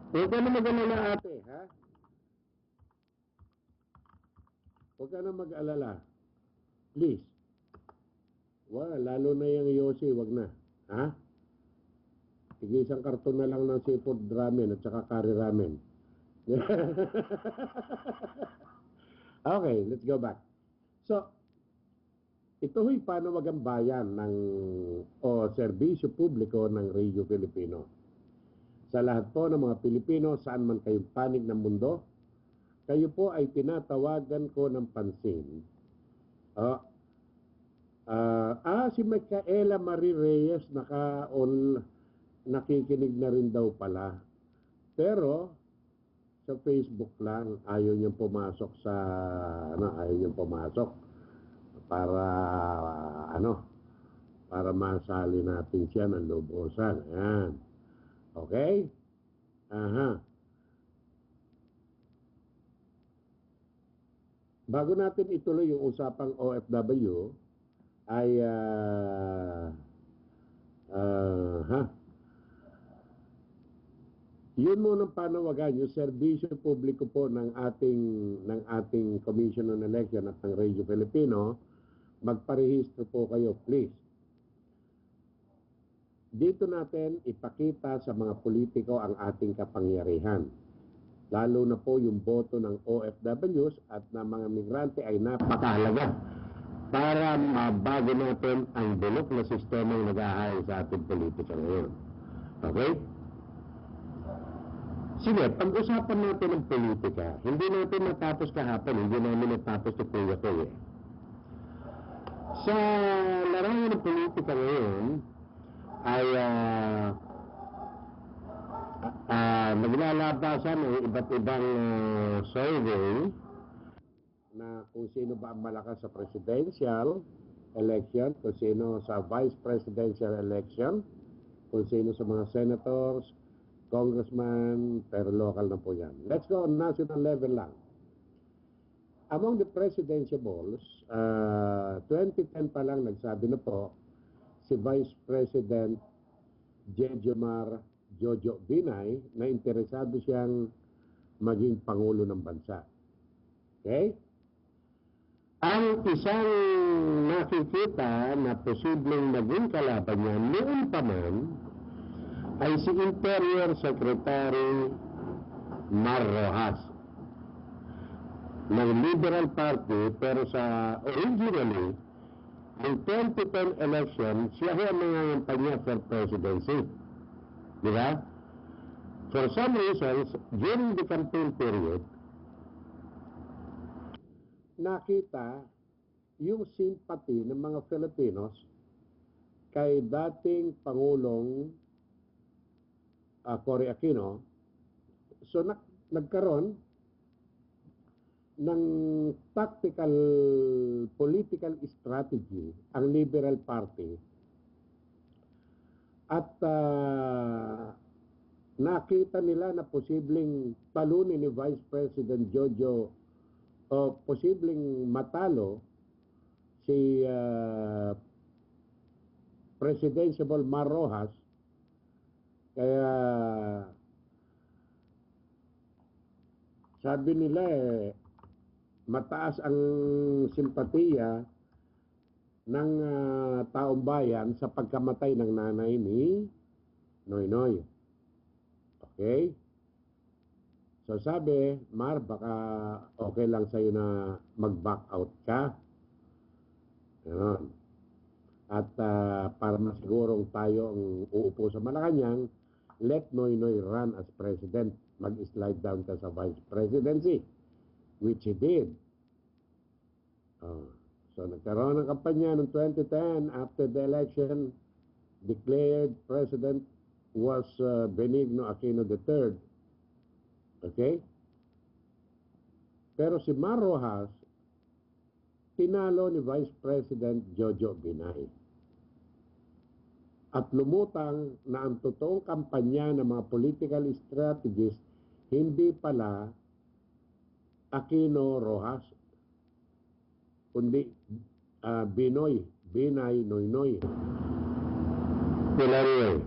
Speaker 3: Huwag ka na mag-alala ate, ha? Huwag ka na mag-alala. Please. Lalo na yung Yossi, wag na. Ha? Sige, isang karton na lang ng seafood ramen at saka curry ramen. Okay, let's go back. So, ito ho'y panawagang bayan o serbisyo publiko ng Radio Filipino. Sa lahat po ng mga Pilipino, saan man kayong panig ng mundo, kayo po ay tinatawagan ko ng pansin. Si Micaela Marie Reyes nakikinig na rin daw pala. Pero sa Facebook lang ayaw niyang pumasok para masali natin siya ng lubusan. Ayan. Okay? Bago natin ituloy yung usapang OFW ay yun munang panawagan, yung serbisyo publiko po ng ating Commission on Election at ng Radio Filipino, magparehistro po kayo, please. Dito natin ipakita sa mga politiko ang ating kapangyarihan. Lalo na po yung boto ng OFWs at ng mga migrante ay napakahalaga para mabago natin ang bulok na sistema ng nag-ahay sa ating politika ngayon. Okay? Sige, pag-usapan natin ng politika. Hindi natin natapos kahapon, hindi namin natapos ito kuya ko eh. Sa larangan ng politika ngayon, ay naglalabasan ng iba't ibang survey na kung sino ba ang malakas sa presidential election, kung sino sa vice presidential election, kung sino sa mga senators, congressman, pero local na po yan. Let's go on national level lang. Among the presidentiables, 2010 pa lang nagsabi na po si Vice President Jejomar Jojo Binay na interesado siyang maging Pangulo ng bansa. Okay? Ang isang nakikita na posibleng maging kalaban niya noon pa man ay si Interior Secretary Mar Rojas ng Liberal Party, pero sa originally ng 2010 election siya ang nangangampanya for presidency. Di ba? For some reasons, during the campaign period, nakita yung sympathy ng mga Filipinos kay dating Pangulong Cory Aquino. So nagkaroon ng tactical political strategy ang Liberal Party at nakita nila na posibleng talunin ni Vice President Jojo o posibleng matalo si Presidential Mar Rojas, kaya sabi nila mataas ang simpatiya ng taong bayan sa pagkamatay ng nanay ni Noynoy. Okay? So sabi, Mar, baka okay lang sa'yo na mag-back out ka. Ayan. At para masigurong tayo ang uupo sa Malacanang, let Noynoy run as president. Mag-slide down ka sa vice presidency. Which he did. So nagkaroon ng kampanya noong 2010. After the election, declared president was Benigno Aquino III. Okay? Pero si Mar Rojas, tinalo ni Vice President Jojo Binay. At lumutang na ang totoong kampanya ng mga political strategists hindi pala Aquino Rojas, kundi Binay Noynoy. Anyway,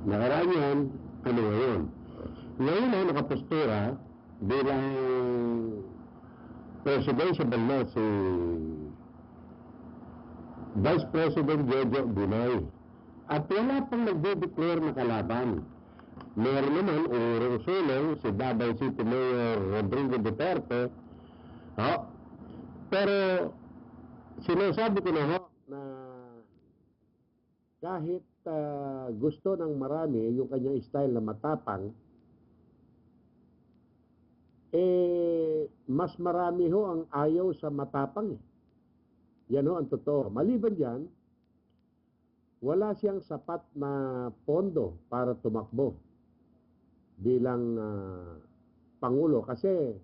Speaker 3: nakaraan yan, ano ngayon? Ngayon ay nakapostura bilang presidential na si Vice President Jojo Binay. At wala pang nagde-declare na kalaban. Meron naman urong-sulong si Davao City Mayor Rodrigo Duterte. Pero sinasabi ko na na kahit gusto ng marami yung kanyang style na matapang, mas marami ang ayaw sa matapang. Yan ang totoo. Maliban dyan, wala siyang sapat na pondo para tumakbo bilang Pangulo. Kasi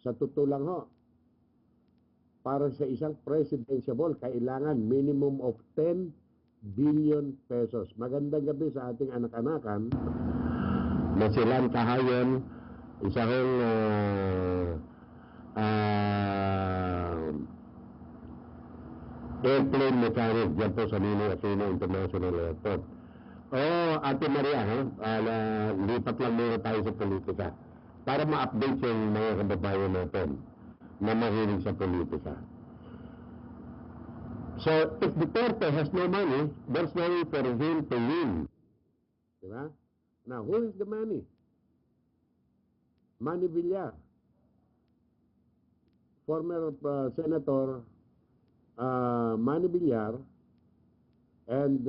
Speaker 3: sa totoo lang para sa isang presidential, kailangan minimum of 10 billion pesos. Magandang gabi sa ating anak-anakan na silang kahayan, isang airplane mechanic dyan po sa Ninoy Aquino International Airport. Ate Maria, lipat lang muna tayo sa politika para ma-update yung mga kababayan natin na mahilig sa politika. So, if Duterte has no money, there's no way for him to win. Diba? Now, who is the money? Manny Villar, former Senator Manny Villar, and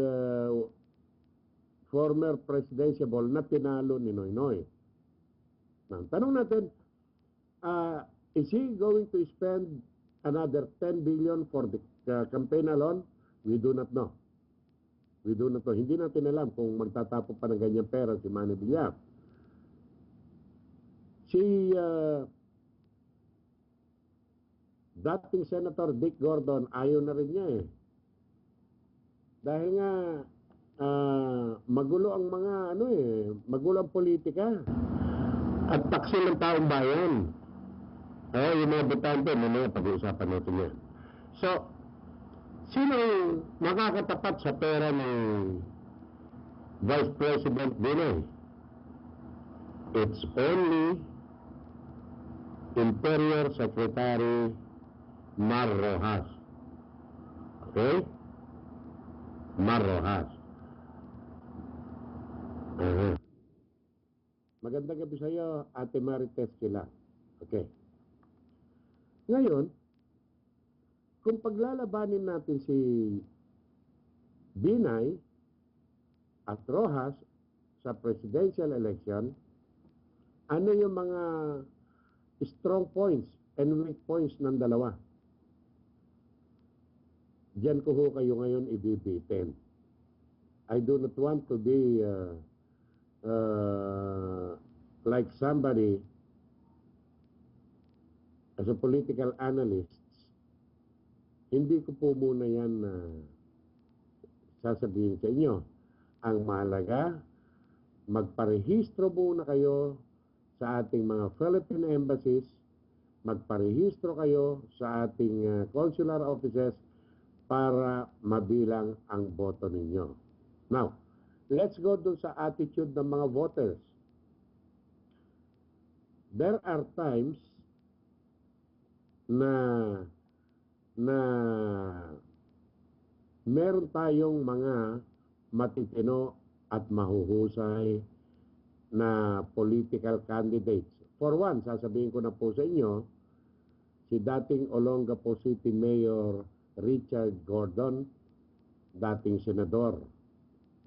Speaker 3: former presidential na tinalo ni Noynoy. Now, tanong natin, is he going to spend another 10 billion for the campaign alone? We do not know. We do not know. Hindi natin alam kung magtatapon pa ng ganyang pera si Manny Villar. Si dating Senator Dick Gordon, ayaw na rin niya eh. Dahil nga magulo ang mga magulo ang politika. At taksil ng taong bayan. Yung mga botante, mamaya pag-uusapan natin yan. So, sino makakatapat sa pera ng Vice President Binay? It's only Interior Secretary Mar Rojas. Okay? Mar Rojas. Magandang gabi sa iyo, Ate Marites Kila. Okay. Ngayon, kung paglalabanin natin si Binay at Rojas sa presidential election, ano yung mga strong points and weak points ng dalawa? Diyan ko ho kayo ngayon ibibitin. I do not want to be like somebody as a political analyst. Hindi ko po muna yan sasabihin sa inyo. Ang mahalaga, magparehistro muna kayo sa ating mga Philippine embassies, magparehistro kayo sa ating consular offices para mabilang ang boto ninyo. Now, let's go dun sa attitude ng mga voters. There are times na meron tayong mga matitino at mahuhusay na political candidates. For one, sasabihin ko na po sa inyo, si dating Olongapo City Mayor Richard Gordon, dating senador.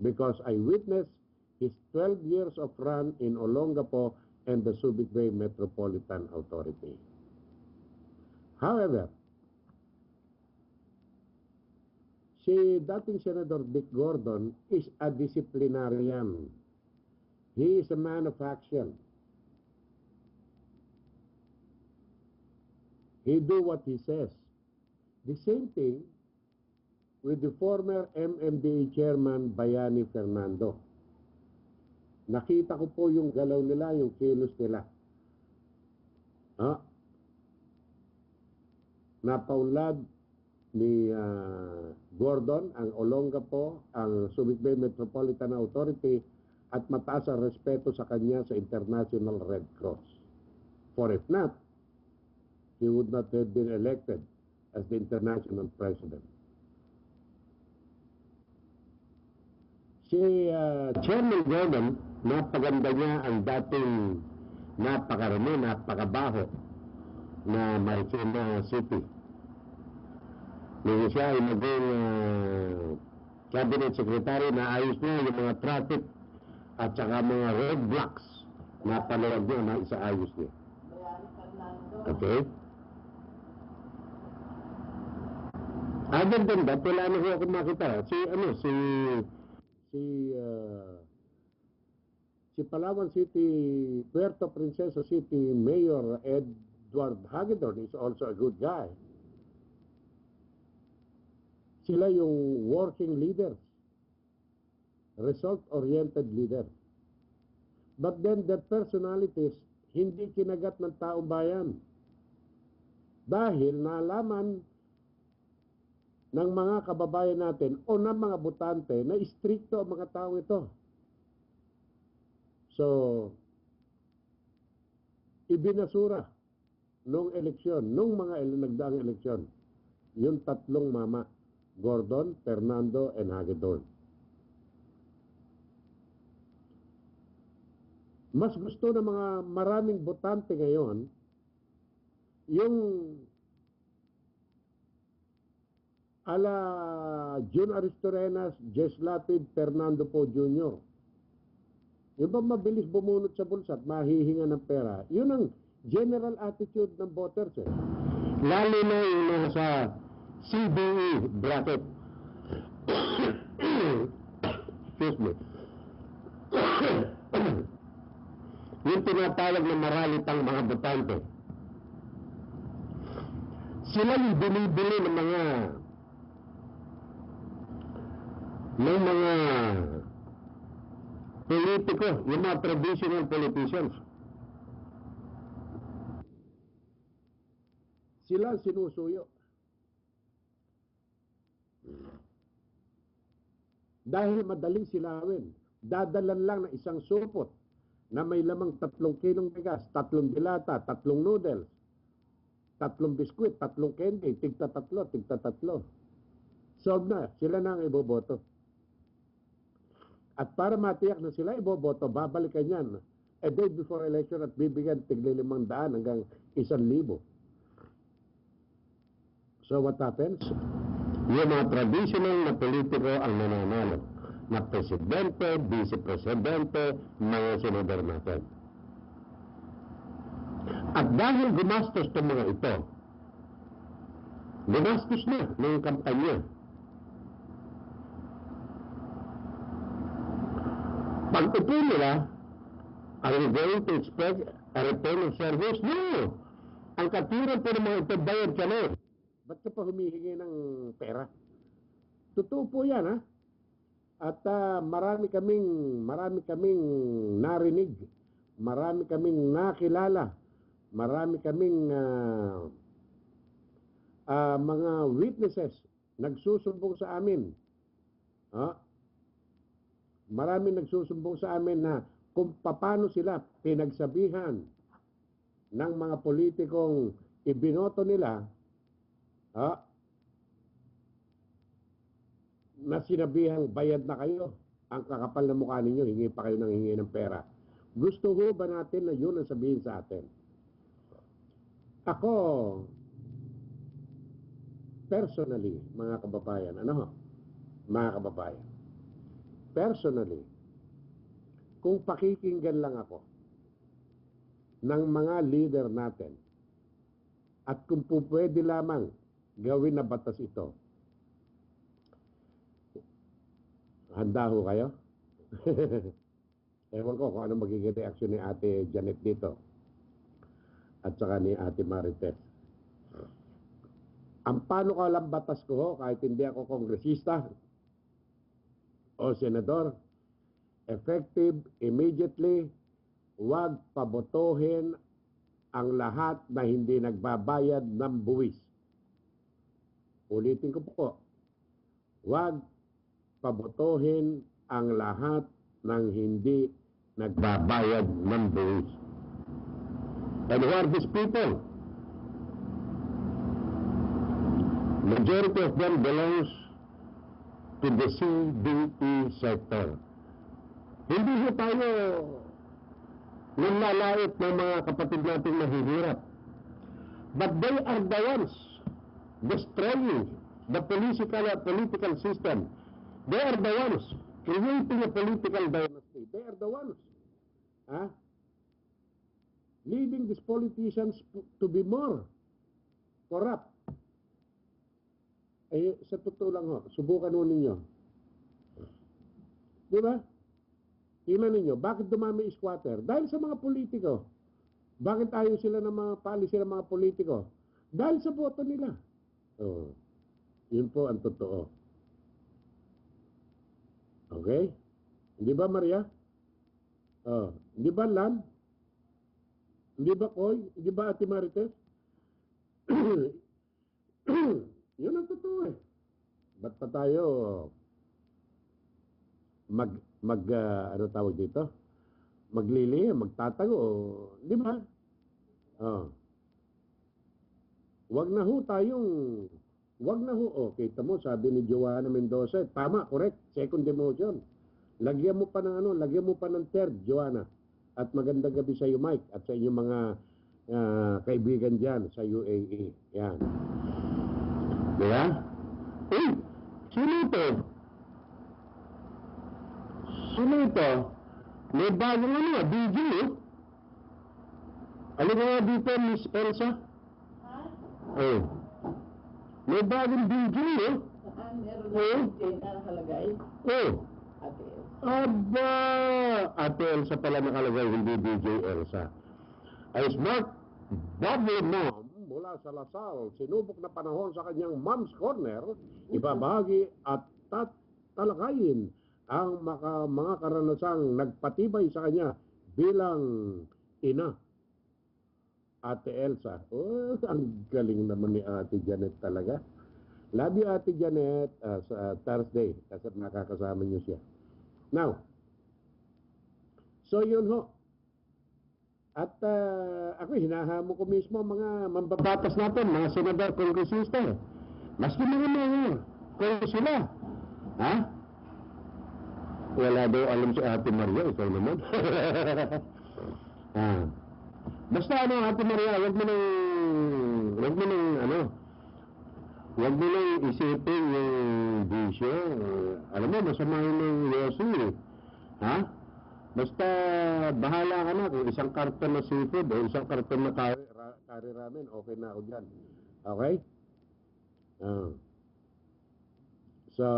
Speaker 3: Because I witnessed his 12 years of run in Olongapo and the Subic Bay Metropolitan Authority. However, si dating Senator Dick Gordon is a disciplinarian. He is a man of action. He do what he says. The same thing with the former MMDA Chairman Bayani Fernando. Nakita ko po yung galaw nila, yung kilos nila. Napaunlad ni Gordon ang Olongapo, ang Subic Bay Metropolitan Authority, at mataas ang respeto sa kanya sa International Red Cross. For if not, he would not have been elected as the international president. Si Chairman Gordon, napaganda niya ang dating napakarami, napakabaho na Marikina City. Nung siya ay naging cabinet secretary, na ayos niya yung mga traffic at saka mga roadblocks na paluwag niya na isaayos niya. Okay? Other than that, wala na ho ako makita. Si Palawan City, Puerto Princesa City Mayor Edward Hagedorn is also a good guy. Sila yung working leaders, result-oriented leaders. But then their personalities hindi kinagat ng taong bayan. Dahil nalaman ng mga kababayan natin o ng mga botante na istrikto ang mga tao ito. So, ibinasura nung eleksyon, nung mga nagdaang eleksyon, yung tatlong mama, Gordon, Fernando, and Hagedorn. Mas gusto ng mga maraming botante ngayon yung ala June Aristorenas, Jess Lapid, Fernando Po Jr. Yung ba mabilis bumunot sa bulsa at mahihinga ng pera, yun ang general attitude ng voters eh. Lalo na yung nasa CBE bracket. Excuse me. Yung tinatawag na maralitang mga botante. Sila yung binibili ng mga politiko, yung mga traditional politicians. Sila ang sinusuyo. Dahil madaling silawin, dadalan lang ng isang supot na may lamang 3 kilong bigas, 3 dilata, 3 noodles, 3 biskwit, 3 candy, tigta 3. Solve na, sila na ang iboboto. At para matiyak na sila iboboto, babalikan yan a day before election at bibigyan tigli 500 hanggang 1,000. So what happens? Yung mga traditional na politiko ang nananalo. Na presidente, vice-presidente, mga senador natin. At dahil gumastos itong mga ito, gumastos na ng kampanya. Pag-upo nila, are you going to expect a return of service? No! Ang katiran po ng mga ito, bayad ka na. Ba't ka pa humihingi ng pera? Totoo po yan, ha? At marami kaming narinig, marami kaming nakilala, marami kaming mga witnesses nagsusumbong sa amin. Marami nagsusumbong sa amin na kung paano sila pinagsabihan ng mga politikong ibinoto nila na sinabihang bayad na kayo, ang kakapal na mukha ninyo, hingi pa kayo ng hingi ng pera. Gusto ko ba natin na yun ang sabihin sa atin? Ako, personally, mga kababayan, personally, kung pakikinggan lang ako ng mga leader natin at kung pwede lamang gawin na batas ito, handa ho kayo? Ewan ko kung ano magiging reaksyon ni Ate Janet dito at saka ni Ate Marites. Ang panukalang batas ko ho, kahit hindi ako kongresista o senador, effective immediately, huwag pabotohin ang lahat na hindi nagbabayad ng buwis. Ulitin ko po, huwag pabotohin ang lahat ng hindi nagbabayad ng buwis. And who are these people? Majority of them belongs to the CBE sector. Hindi ho tayo nanlalait ng mga kapatid nating mahihirap. But they are the ones destroying the political system. They are the ones creating a political dynasty. They are the ones leading these politicians to be more corrupt. Eh, sa totoo lang ho, subukan ho ninyo. Di ba? Tingnan ninyo, bakit dumami squatter? Dahil sa mga politiko. Bakit ayaw sila ng mga policy ng mga politiko? Dahil sa boto nila. Oh, yun po ang totoo. Okay? Hindi ba, Maria? Oh, hindi ba, Lan? Hindi ba, Koy? Hindi ba, Ate Marites? Yun ang totoo eh. Ba't pa tayo ano tawag dito? Maglilihim, magtatago, di ba? Wag na ho, kita mo, sabi ni Joanna Mendoza, tama, correct, second demotion. Lagyan mo pa ng third, Joanna. At magandang gabi sa iyo, Mike, at sa inyong mga kaibigan dyan sa UAE. Yan. Diba? Sino ito? May bagong ano, video, eh. Alam mo nga dito, Miss Elsa? Oh. May bagong video, eh.
Speaker 6: Meron
Speaker 3: Eh?
Speaker 6: na nakalagay.
Speaker 3: Oh.
Speaker 6: Ate El.
Speaker 3: Aba! Ate Elsa pala nakalagay, hindi DJ Elsa. Ay smart Bobby Mom mula sa Lasal, sinubok na panahon sa kanyang Mom's Corner, ibabahagi at talakayin ang mga karanasang nagpatibay sa kanya bilang ina. Ate Elsa. Oh, ang galing naman ni Ate Janet talaga. Love you, Ate Janet, sa Thursday, kasi nakakasama niyo siya. Now, so yun ho. At ako, hinahamo ko mismo mga mambabatas natin, mga senador, kongresista. Maski mga mayor, kung sila. Ha? Wala daw alam si Ate Maria, ikaw naman. Basta ano, Ate Maria, wag mo nang isipin yung bisyo. Alam mo, masama yun ng yosi, eh. Ha? Basta, bahala ka na kung isang karton na seafood o isang karton na curry ramen, okay na ako dyan. Okay? So,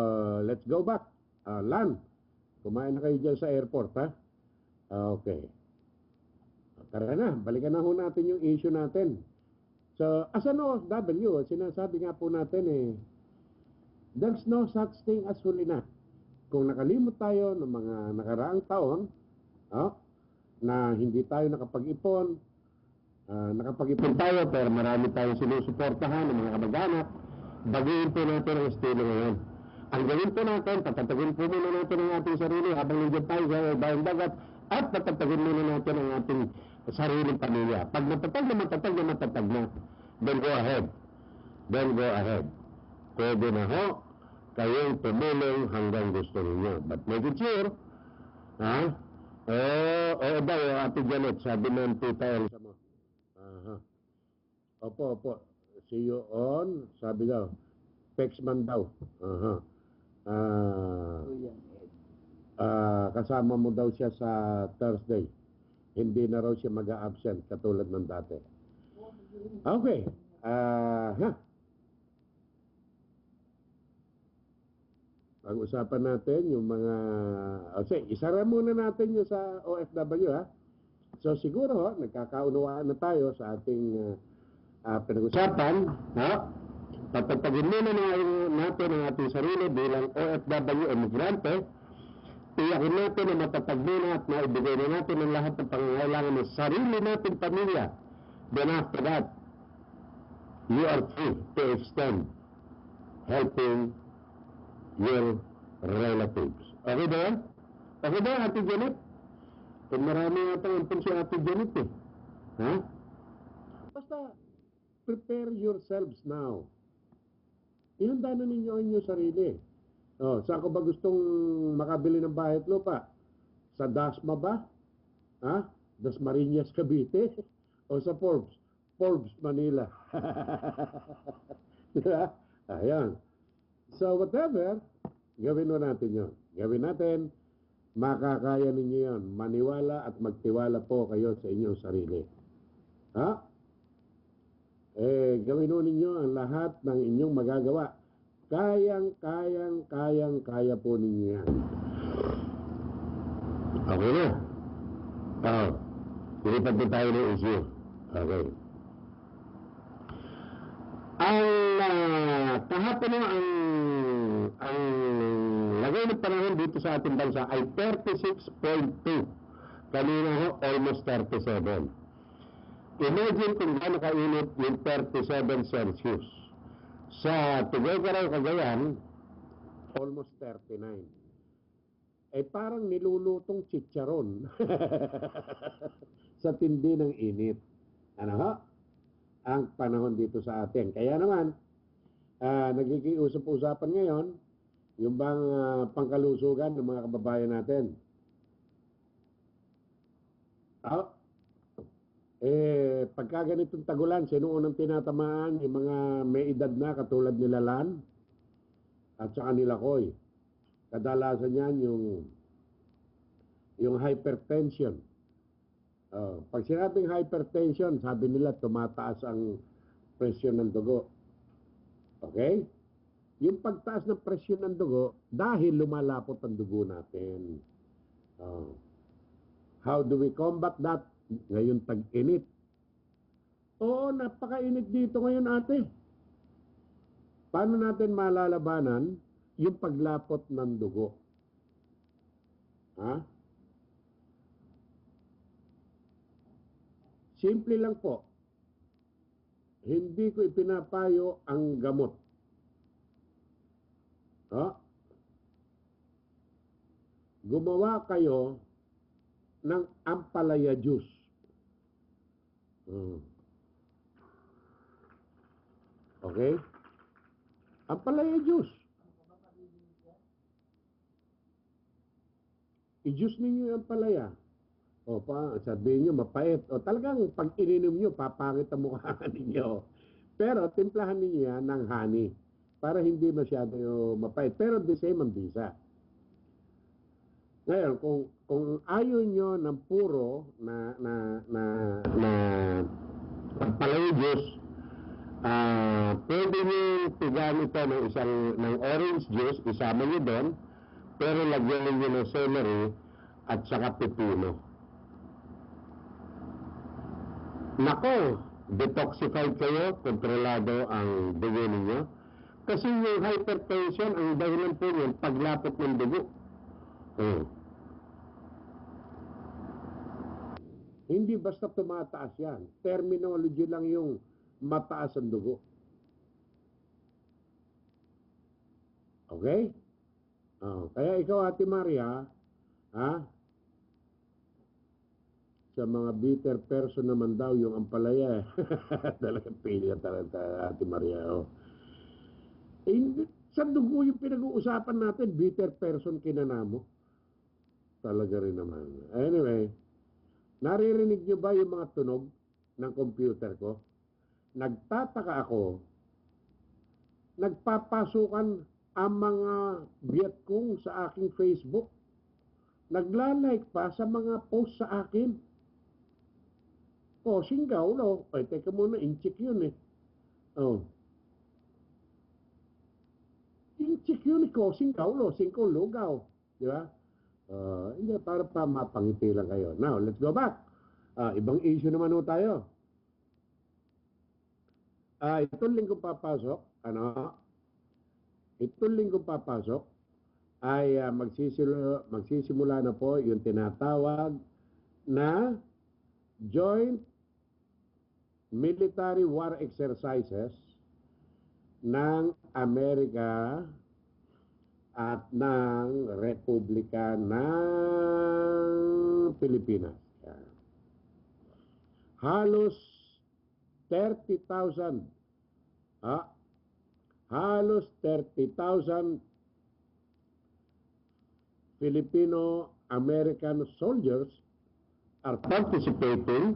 Speaker 3: let's go back. Lan, kumain na kayo dyan sa airport, ha? Okay. Tara na, balikan na ho natin yung issue natin. So, as an OFW, sinasabi nga po natin there's no such thing as huli na. Kung nakalimot tayo ng mga nakaraang taon, na hindi tayo nakapag-ipon tayo pero marami tayong sinusuportahan ng mga kamag-anak, baguhin po natin ang estilo ngayon. Ang gawin po natin, patatagin po muna natin ang ating sarili habang nandiyan tayo sa bayang dagat at patatagin muna natin ang ating sariling pamilya. Pag matatag na, then go ahead. Pwede na ho kayong tumulong hanggang gusto ninyo. But make it sure, oo daw, Ate Janet, sabi ng Tita Elsa mo. Opo. See you on, sabi daw. Pexman daw. Kasama mo daw siya sa Thursday. Hindi na raw siya mag-a-absent katulad ng dati. Okay. Pag-usapan natin yung mga... isara muna natin yung sa OFW, ha? So, siguro, nagkakaunawaan na tayo sa ating pinag-usapan, ha? Patatagin muna natin ang ating sarili bilang OFW emigrante. Tiyakin natin na matatag muna at maibigay na natin ang lahat ng pangangailangan ng sarili natin pamilya. Then after that, you are free to extend helping your relatives. Okay ba yan? Okay ba, Ate Janet? Kung marami natang impon si Ate Janet, eh. Ha? Basta, prepare yourselves now. Ihanda na ninyo ang inyong sarili. Saan ko ba gustong makabili ng bahay at lupa? Sa Dasma ba? Ha? Dasmariñas, Cavite? O sa Forbes? Forbes, Manila. Diba? Ayan. So, whatever, gawin mo natin yun. Gawin natin, makakaya ninyo yun. Maniwala at magtiwala po kayo sa inyong sarili. Ha? Gawin mo ninyo ang lahat ng inyong magagawa. Kaya po ninyo yan. Okay na. Ilipat po tayo ng issue. Okay. Kahapon na ang lagay ng panahon dito sa ating bansa ay 36.2. Kanina ho, almost 37. Imagine kung gaano kainit yung 37 Celsius. Sa Tuguegarao, Cagayan, almost 39. Parang nilulutong chicharon sa tindi ng init. Ano ho? Ang panahon dito sa atin. Kaya naman, nagkikiusap-usapan ngayon yung bang pangkalusugan ng mga kababayan natin. Pagka ganitong tagulan, sino unang tinatamaan? Yung mga may edad na katulad nila Lan at saka nila Koy. Kadalasan yan yung yung hypertension. Pag sinabing hypertension, sabi nila tumataas ang presyon ng dugo. Okay? Yung pagtaas ng presyon ng dugo, dahil lumalapot ang dugo natin. How do we combat that? Ngayon tag-init. Oo, napakainit dito ngayon, ate. Paano natin malalabanan yung paglapot ng dugo? Ha? Simple lang po. Hindi ko ipinapayo ang gamot. Gumawa kayo ng ampalaya juice. Okay? Ampalaya juice. I-juice ninyo yung ampalaya. Sabihin nyo, mapait. Talagang pag ininom nyo, papangit ang mukha ninyo. Pero, timplahan ninyo yan ng honey para hindi masyado mapait. Pero, the same ang bisa. Ngayon, kung ayaw nyo ng puro na ampalaya juice, pwede nyo tigaan ito ng orange juice, isama nyo doon, pero lagyan nyo ng celery at saka pepino. Nako, detoxified kayo, kontrolado ang dugo ninyo. Kasi yung hypertension, ang dahilan po yun, paglapot ng dugo. Hindi basta tumataas yan. Terminology lang yung mataas ang dugo. Okay? Kaya ikaw, Ate Maria, sa mga bitter person naman daw yung ampalaya. Talagang pilya talaga, Ate Maria. Sa dugo yung pinag-uusapan natin, bitter person kinanamo. Talaga rin naman. Anyway, naririnig nyo ba yung mga tunog ng computer ko? Nagtataka ako, nagpapasukan ang mga Vietcong sa aking Facebook. Nagla-like pa sa mga post sa akin. Singgaw, no? Ay, teka muna, inchik yun eh. Inchik yun eh, singgaw, no? Singkong lugaw. Di ba? Hindi, para pa mapangiti lang kayo. Now, let's go back. Ibang issue naman ho tayo. Itong linggong papasok, itong linggong papasok, ay magsisimula na po yung tinatawag na Joint Military War Exercises ng Amerika at ng Republika ng Pilipinas. Halos 30,000 halos 30,000 Filipino-American soldiers are participating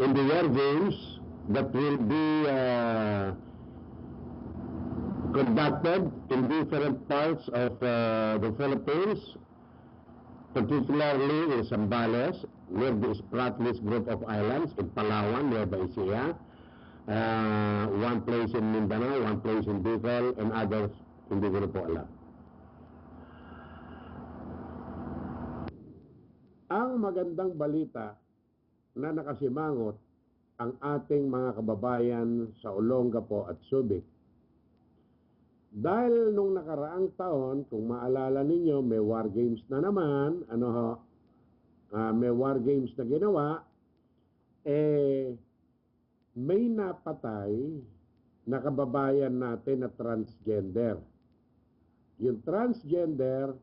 Speaker 3: in the war games that will be conducted in different parts of the Philippines, particularly in Zambales, near the Spratlys group of islands, in Palawan, nearby Sia, one place in Mindanao, one place in Bicol, and others, hindi ko na po alam. Ang magandang balita na nakasimangot ang ating mga kababayan sa Olongapo at Subic. Dahil nung nakaraang taon, kung maalala ninyo, may war games na naman, may war games na ginawa, may napatay na kababayan natin na transgender. Yung transgender,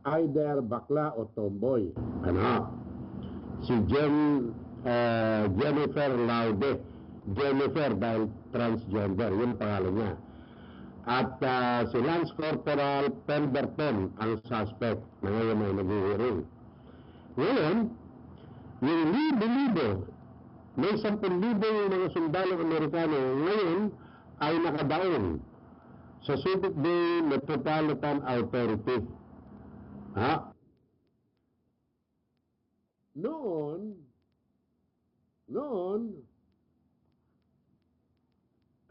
Speaker 3: either bakla o tomboy. Si Jennifer Laude. Jennifer dahil transgender, yun pangalan niya. At si Lance Corporal Pemberton ang suspect na ngayon ay nag-hearing. Ngayon, yung libo-libo, may 10,000 yung mga sundalo Amerikano ngayon ay nakadaon sa Subic Bay Metropolitan Authority Ha? Noon,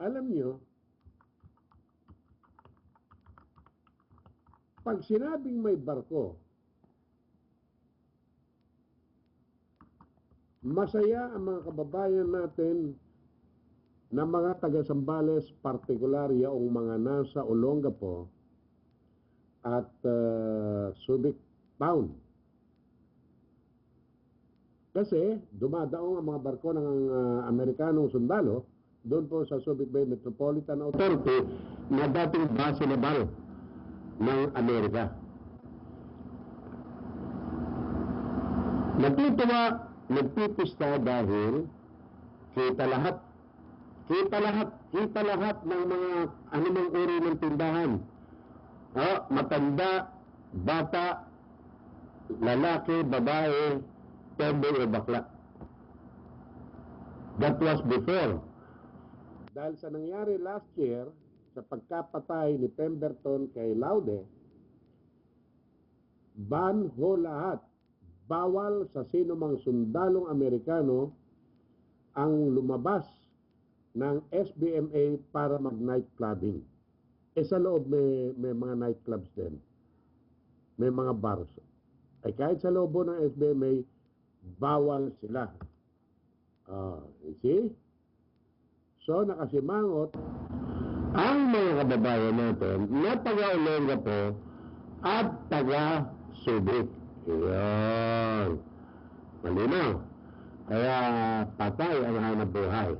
Speaker 3: alam nyo, pag sinabing may barko, masaya ang mga kababayan natin na mga taga-Sambales, partikular yaong mga nasa Olongapo at Subic Town. Kasi dumadaong ang mga barko ng Amerikanong sundalo doon po sa Subic Bay Metropolitan Authority na dating base naval ng Amerika. Natutuwa, nagpipista dahil kita lahat ng mga anumang uri ng tindahan. Matanda, bata, lalaki, babae, tomboy o bakla. That was before. Dahil sa nangyari last year, sa pagkapatay ni Pemberton kay Laude, ban ho lahat. Bawal sa sino mang sundalong Amerikano ang lumabas ng SBMA para mag-night clubbing. Sa loob may mga nightclubs din. May mga bars. Kahit sa loob ng SBMA, bawal sila. You see? So, nakasimangot ang mga kababayan natin na taga-Olongapo at taga-Subic. Iyon. Malinaw. Kaya patay ang hanap buhay.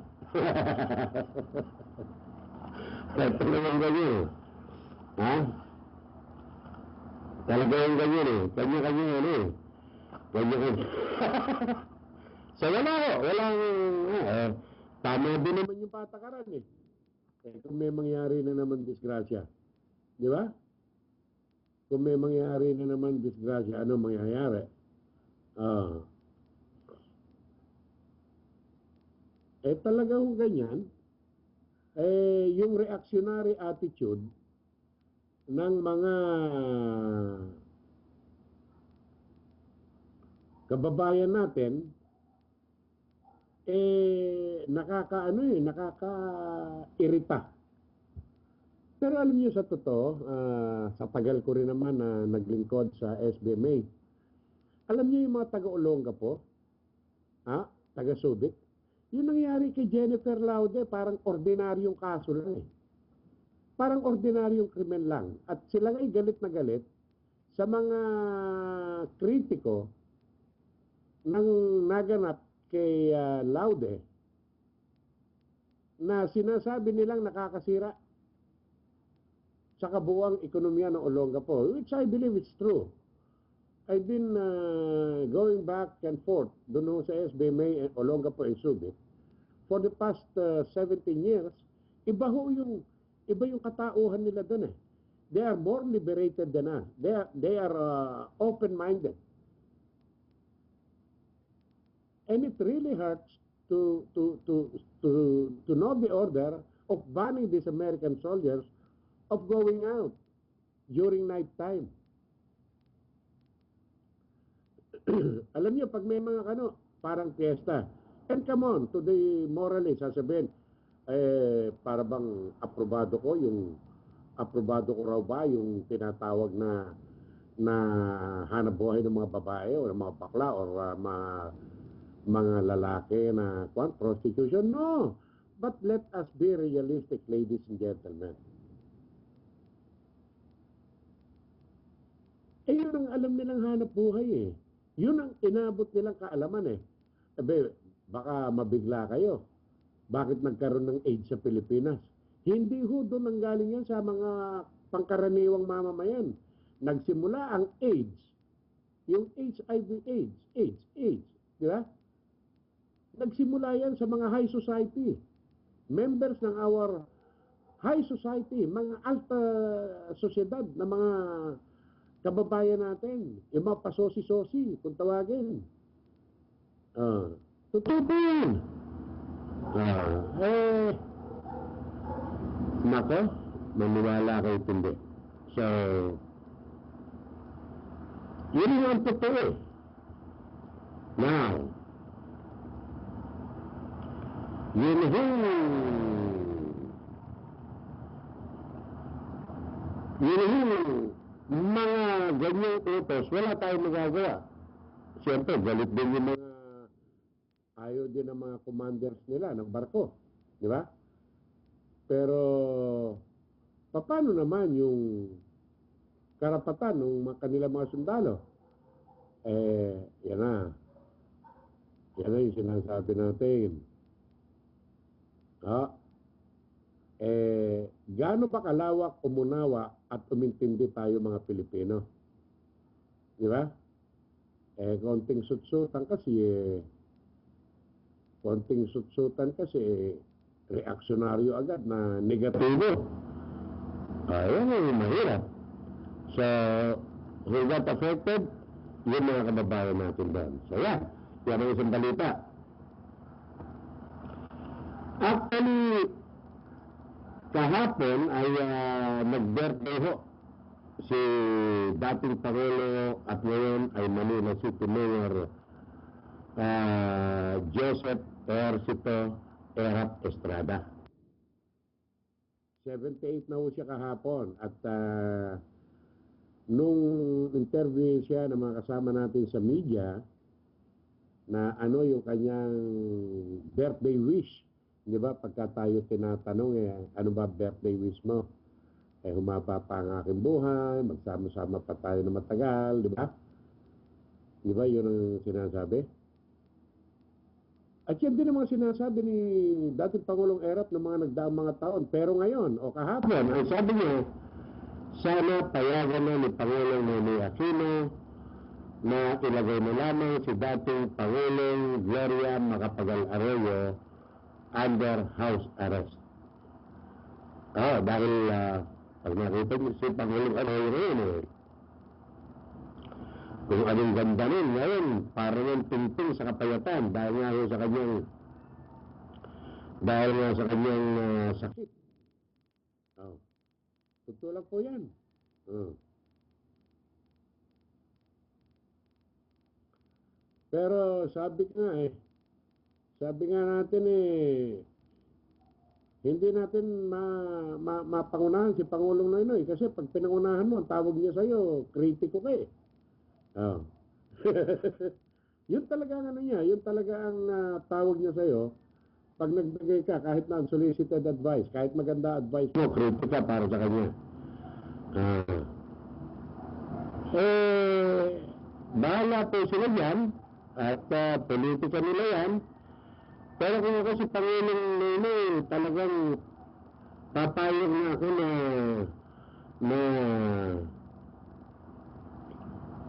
Speaker 3: Talagang ganyan. Ha? Talagang ganyan eh. Kanya-kanya yan eh. Kanya-kanya. So walang tama din naman yung patakaran eh. Kung may mangyari na naman disgrasya. Di ba? Kung may mangyari na naman disgrasya, ano mangyayari? Talagang ganyan, yung reactionary attitude ng mga kababayan natin, nakaka-irita. Pero alam niyo sa totoo, sa tagal ko rin naman na naglingkod sa SBMA, alam niyo yung mga taga-Olongapo, taga-Subic, yung nangyari kay Jennifer Laude, parang ordinaryong kaso lang eh. Parang ordinaryong krimen lang. At sila ay galit na galit sa mga kritiko ng naganap kay Laude na sinasabi nilang nakakasira sa kabuuang ekonomiya ng Olongapo, which I believe is true. I've been going back and forth doon sa SBMA, Olongapo and Subic for the past 17 years. Iba yung katauhan nila doon eh. They are more liberated than us. They are open-minded. And it really hurts to know the order of banning these American soldiers of going out during night time. Alam niyo, pag may mga parang fiesta, and come on, to the moralist, sasabihin, para bang aprobado ko raw ba yung tinatawag na hanap buhay ng mga babae o ng mga bakla o mga lalaki na prostitution? No! But let us be realistic, ladies and gentlemen. Yun ang alam nilang hanap buhay eh. Yun ang inabot nilang kaalaman eh. Baka mabigla kayo. Bakit nagkaroon ng AIDS sa Pilipinas? Hindi ho doon nanggaling yan sa mga pangkaraniwang mamamayan. Nagsimula ang AIDS, yung HIV AIDS, di ba? Nagsimula yan sa mga high society. Members ng our high society, mga alta sosyedad na mga kababayan natin, yung mga pasosi-sosi, kung tawagin. Totoo po yun. Nako, maniwala kayo hindi. So, Yun yung totoo. Now, yun mga ganyang utos, wala tayong magagawa. Siyempre, galit din yung mga ayaw din ng mga commanders nila ng barko. Di ba? Pero, paano naman yung karapatan ng kanilang mga sundalo? Yan na. Yan na yung sinasabi natin. Gaano ba kalawak umunawa at umintindi tayo mga Pilipino? Di ba? Konting sutsutan kasi, reaksyonaryo agad na negatibo. Yan yung mahirap. So, who got affected? Yun mga kababayan natin doon. So, yan ang isang balita. Actually, kahapon ay nag-birthday ho si dating Pangulo at ngayon ay Manila City Mayor Joseph Ejercito Erap Estrada. 78 na ho siya kahapon at nung interview siya ng mga kasama natin sa media na ano yung kanyang birthday wish. Di ba, pagka tayo tinatanong, ano ba birthday wish mo? Humaba pa ang aking buhay, magsama-sama pa tayo na matagal, di ba? Di ba, yun ang sinasabi? At yan din ang mga sinasabi ni dating Pangulong Erap ng mga nagdaang mga taon. Pero ngayon, o kahapon, ang sabi niya, sana payagan na ni Pangulong Noynoy Aquino na ilagay na lamang si dating Pangulong Gloria Macapagal Arroyo under house arrest. Dahil pag nakita niyo si Pangulong Arroyo ngayon, kung anong ganda nun, ngayon, parang yung tingting sa kapayatan dahil nga sa kanyang sakit. Totoo lang po yan. Pero sabi nga natin hindi natin mapangunahan si Pangulong Noynoy kasi pag pinangunahan mo, ang tawag niya sa'yo, kritiko ka eh. Yun talaga ang yun talaga ang tawag niya sa'yo. Pag nagbigay ka, kahit na unsolicited advice, kahit maganda advice mo, kritika para sa kanya. Bahala po sila dyan, at politika nila yan. Pero kung ako si Pangulong Noynoy, talagang papayag na ako na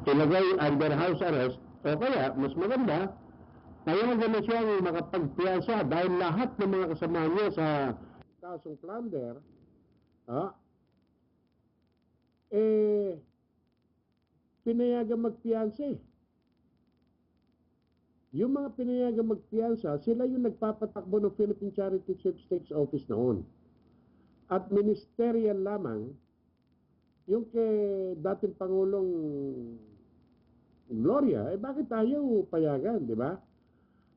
Speaker 3: ilagay under house arrest, o kaya, mas maganda, payagan na siyang makapagpiyasa dahil lahat ng mga kasama niya sa kasong plunder, pinayagan magpiyansa eh. Yung mga pinayagan magpiyansa, sila yung nagpapatakbo ng Philippine Charity Sweepstakes Office noon. At ministerial lamang, yung kay dating Pangulong Gloria, bakit tayo payagan, di ba?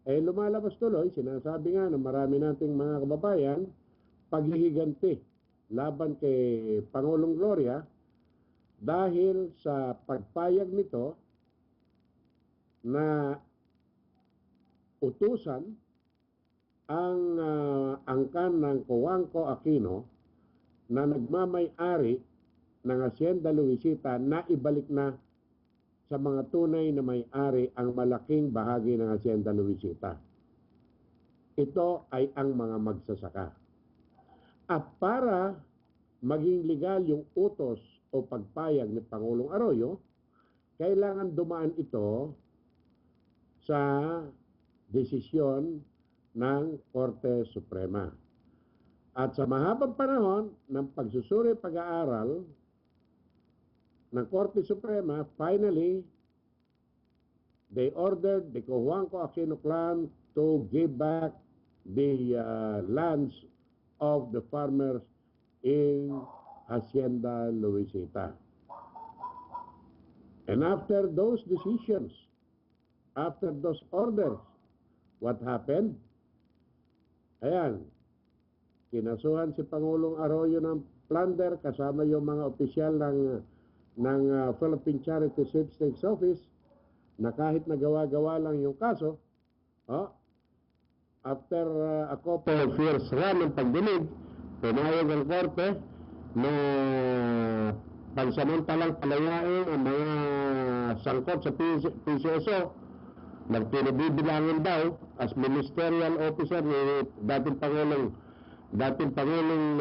Speaker 3: Lumalabas tuloy, sinasabi nga ng marami nating mga kababayan, paghihiganti laban kay Pangulong Gloria dahil sa pagpayag nito na utusan ang angkan ng Cojuangco Aquino na nagmamay-ari ng Hacienda Luisita na ibalik na sa mga tunay na may-ari ang malaking bahagi ng Hacienda Luisita. Ito ay ang mga magsasaka. At para maging legal yung utos o pagpayag ni Pangulong Arroyo, kailangan dumaan ito sa desisyon ng Korte Suprema. At sa mahabang panahon ng pagsusuri pag-aaral ng Korte Suprema, finally, they ordered the Cojuangco Aquino clan to give back the lands of the farmers in Hacienda Luisita. And after those decisions, after those orders, what happened? Ayan, kinasuhan si Pangulong Arroyo ng plunder kasama yung mga opisyal ng Philippine Charity Sweepstakes Office na kahit nagawa-gawa lang yung kaso, after a couple of years run ng pagdinig, pumayag ang korte na pansamantalang palayain ang mga sangkot sa PCSO, nagpinabibilangin daw as ministerial officer ni dating Pangulong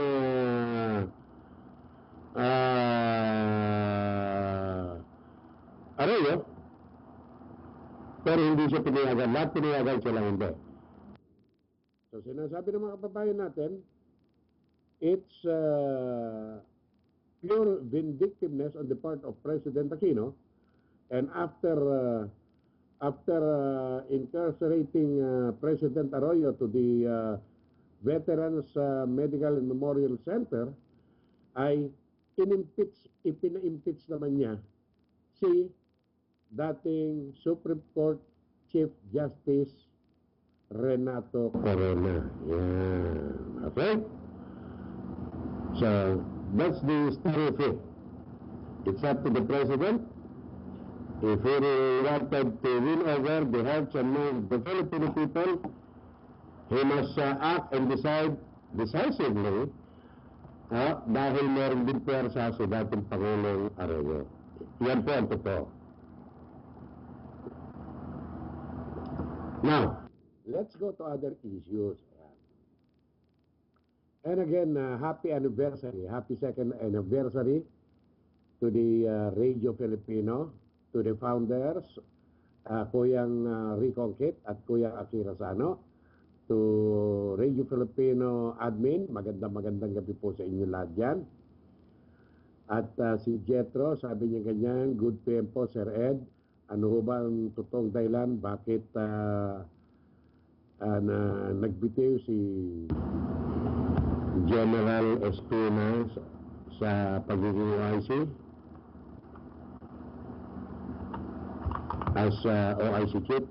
Speaker 3: Arroyo, pero hindi siya pinayagan. Lahat pinayagan siya lang hindi. So sinasabi ng mga kababayan natin, it's pure vindictiveness on the part of President Aquino, and after incarcerating President Arroyo to the Veterans Medical and Memorial Center, ay ipina-impeach naman niya si dating Supreme Court Chief Justice Renato Corona. Yeah. Okay? So, that's the story of it. It's up to the President. If he wanted to win over the hearts and minds of the Filipino people, he must act and decide decisively dahil meron din pwersa sa dating Pangulong Arroyo. Yan po ang totoo. Now, let's go to other issues. And again, happy anniversary, happy second anniversary to the Radio Filipino, to the founders, Kuyang Rico Kit at Kuyang Akira Sano, to Radio Filipino admin, magandang gabi po sa inyo lahat dyan. At si Jetro, sabi niya ganyan, good PM po Sir Ed, ano ho ba ang totoong dahilan, bakit na nagbitiw si General Espina sa pagiging OIC as OIC chief?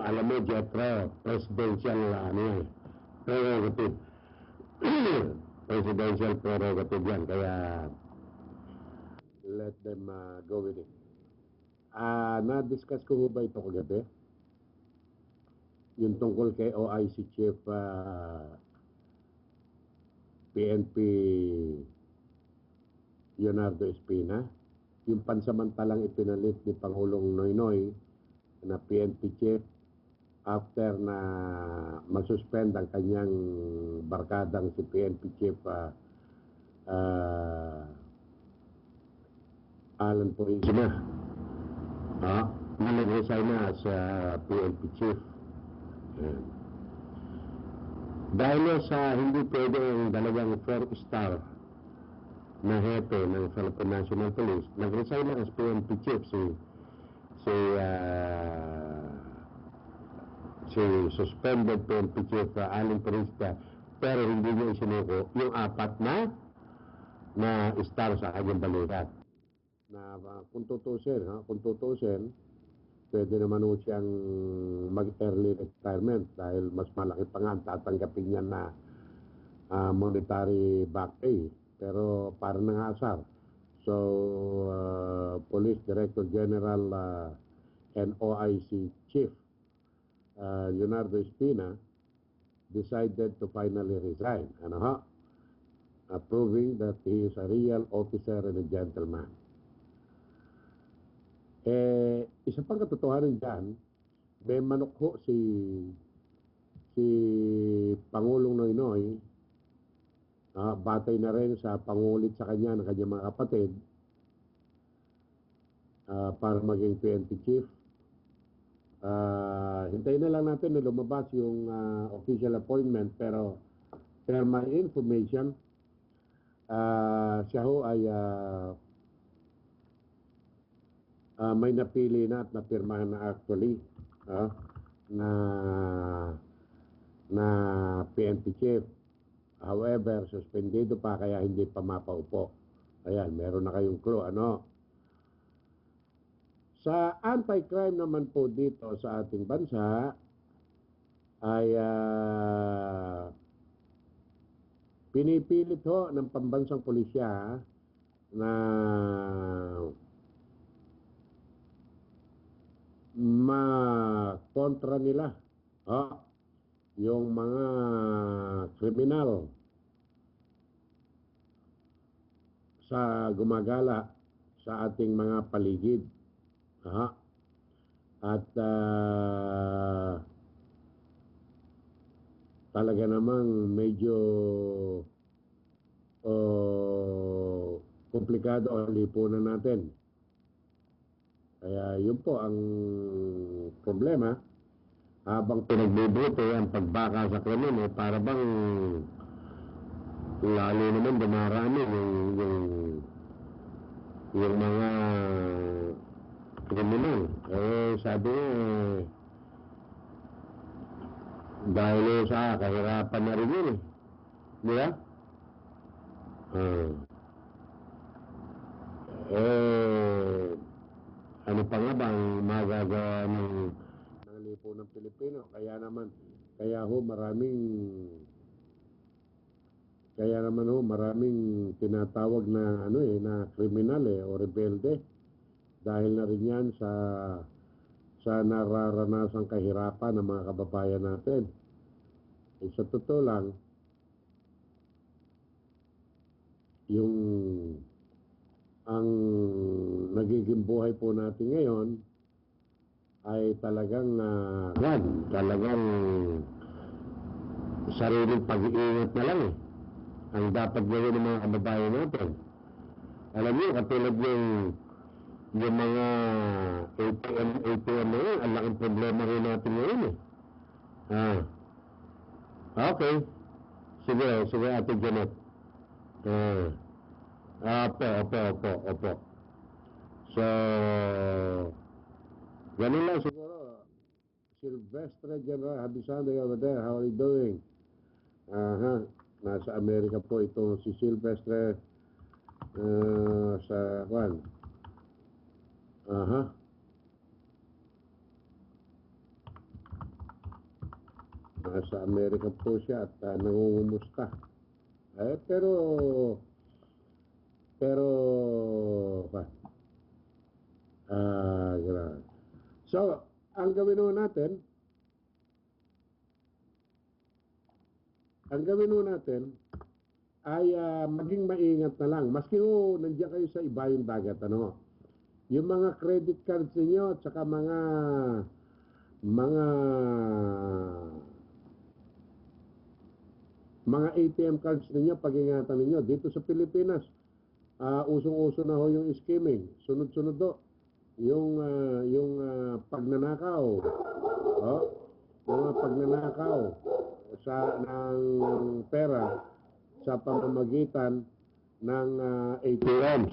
Speaker 3: Alam mo, Jetro, presidential prerogative. Presidential prerogative yan, kaya let them go with it. Na-discuss ko ba ito kagabi? Yung tungkol kay OIC Chief PNP Leonardo Espina, yung pansamantalang ipinalit ni Pangulong Noynoy na PNP Chief after na masuspend ang kanyang barkadang si PNP Chief Alan Purisima na nag-resign na sa PNP Chief. Dahil sa hindi pwede ang dalawang 4-star na hepe ng Philippine National Police, nag-resign na as PNP Chief si suspended PNP Chief Alan Purisima, pero hindi niya isinuko yung 4 na star sa kanyang balikat. Na kung tutusin, pwede naman ho siyang mag-early retirement dahil mas malaki pa nga ang tatanggapin niya na monetary back pay. Pero parang nangasar. So, Police Director General and OIC Chief Leonardo Espina decided to finally resign. Proving that he is a real officer and a gentleman. Isa pang katotohanan dyan, may manok ho si Pangulong Noynoy, batay na rin sa pangulit sa kanya ng kanyang mga kapatid para maging PNP Chief. Hintayin na lang natin na lumabas yung official appointment, pero per my information, siya ho ay may napili na at napirmahan na actually na PNP PNP chief. However, suspendido pa kaya hindi pa mapaupo. Ayan, meron na kayong clue, ano? Sa anti-crime naman po dito sa ating bansa ay pinipilit ho ng pambansang pulisya na makontra nila yung mga kriminal sa gumagala sa ating mga paligid. At talaga namang medyo komplikado ang lipunan natin. Kaya yun po ang problema. Habang pinagbubuto ang pagbaka sa krimen, para bang lalo naman dumarami yung mga kriminal. Sabi dahil sa kahirapan na rin yun di ba? Ano pa nga bang magagawa ng lipunang Pilipino? Kaya naman maraming tinatawag na na kriminal o rebelde dahil na rin yan sa nararanasang kahirapan ng mga kababayan natin. Sa totoo lang, ang nagiging buhay po natin ngayon ay talagang sariling pag-iingat na lang ang dapat gawin ng mga kababayan natin. Alam niyo, katulad yung mga ATM na yun, ang laking problema rin natin ngayon Okay. Sige, Ate Janet. Opo. So, ganun lang siguro. Silvestre General Habisande over there, how are you doing? Nasa Amerika po ito si Silvestre sa Juan. Nasa Amerika po siya at nangungumusta. Pero grabe. So, ang gawin natin ay maging maingat na lang. Maski nandiyan kayo sa ibayong dagat, yung mga credit cards ninyo at saka mga ATM cards ninyo, pag-ingatan ninyo. Dito sa Pilipinas, usong-uso na ho yung skimming. Sunod-sunod do. Yung pagnanakaw. Yung pagnanakaw ng pera sa pamamagitan ng ATMs.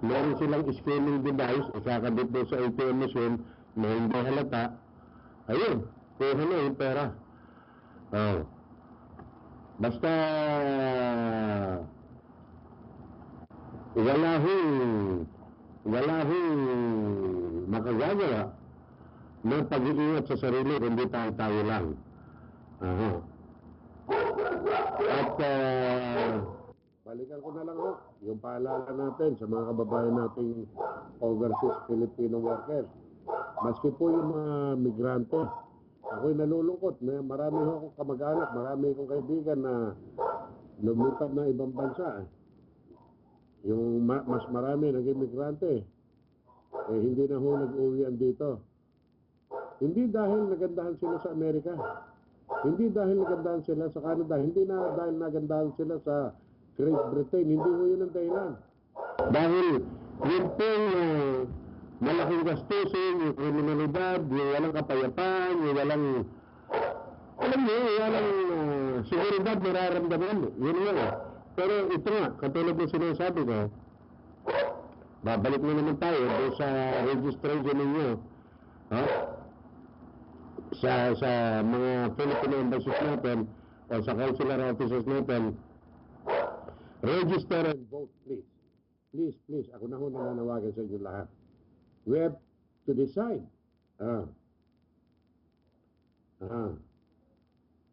Speaker 3: Meron silang skimming device, ikakabit doon sa ATM machine na hindi halata. Ayun, kuha na yung pera. Basta wala hong makagagawa ng pag-iingat sa sarili kundi tayo lang. At balikan ko na lang yung paalala natin sa mga kababayan nating overseas Filipino workers. Maski po yung mga migrante, ako'y nalulungkot na marami akong kamag-anak, marami akong kaibigan na lumipat na ibang bansa. Yung mas marami naging migrante, hindi na nag-uwian dito. Hindi dahil nagandahan sila sa Amerika, hindi dahil nagandahan sila sa Canada, hindi na dahil nagandahan sila sa Great Britain, hindi ho yun ang dahilan. Dahil yun pong malaking gastusin, yung kriminalidad, yung walang kapayapaan, yung walang seguridad nararamdaman. Yun yun. Pero ito nga, katulad ng sinasabi ko, babalik na naman tayo doon sa registration ninyo sa mga Filipino embassies natin o sa consular offices natin, register and vote, please. Please, please, ako na ho nananawagan sa inyo lahat. We have to decide.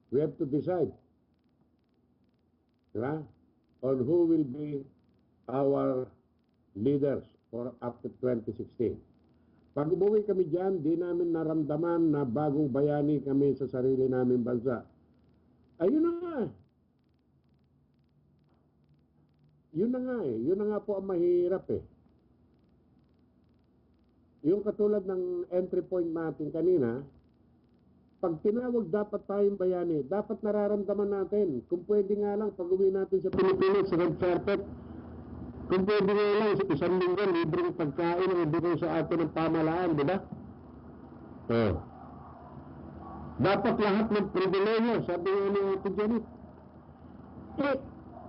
Speaker 3: We have to decide, diba? On who will be our leaders for after 2016. Pag umuwi kami dyan, di namin naramdaman na bagong bayani kami sa sarili namin bansa. Ayun na nga. Yun na nga eh. Yun na nga po ang mahirap eh. Yung katulad ng entry point natin kanina, pag tinawag dapat tayong bayani, dapat nararamdaman natin. Kung pwede nga lang, pag uwi natin sa Pilipinas, sa red carpet, kung pwede nga lang, sa isang linggo, libreng pagkain ang ibigay sa atin ng pamalaan, di ba? Dapat lahat ng pribileyo, sabi nga ni Ate Janet.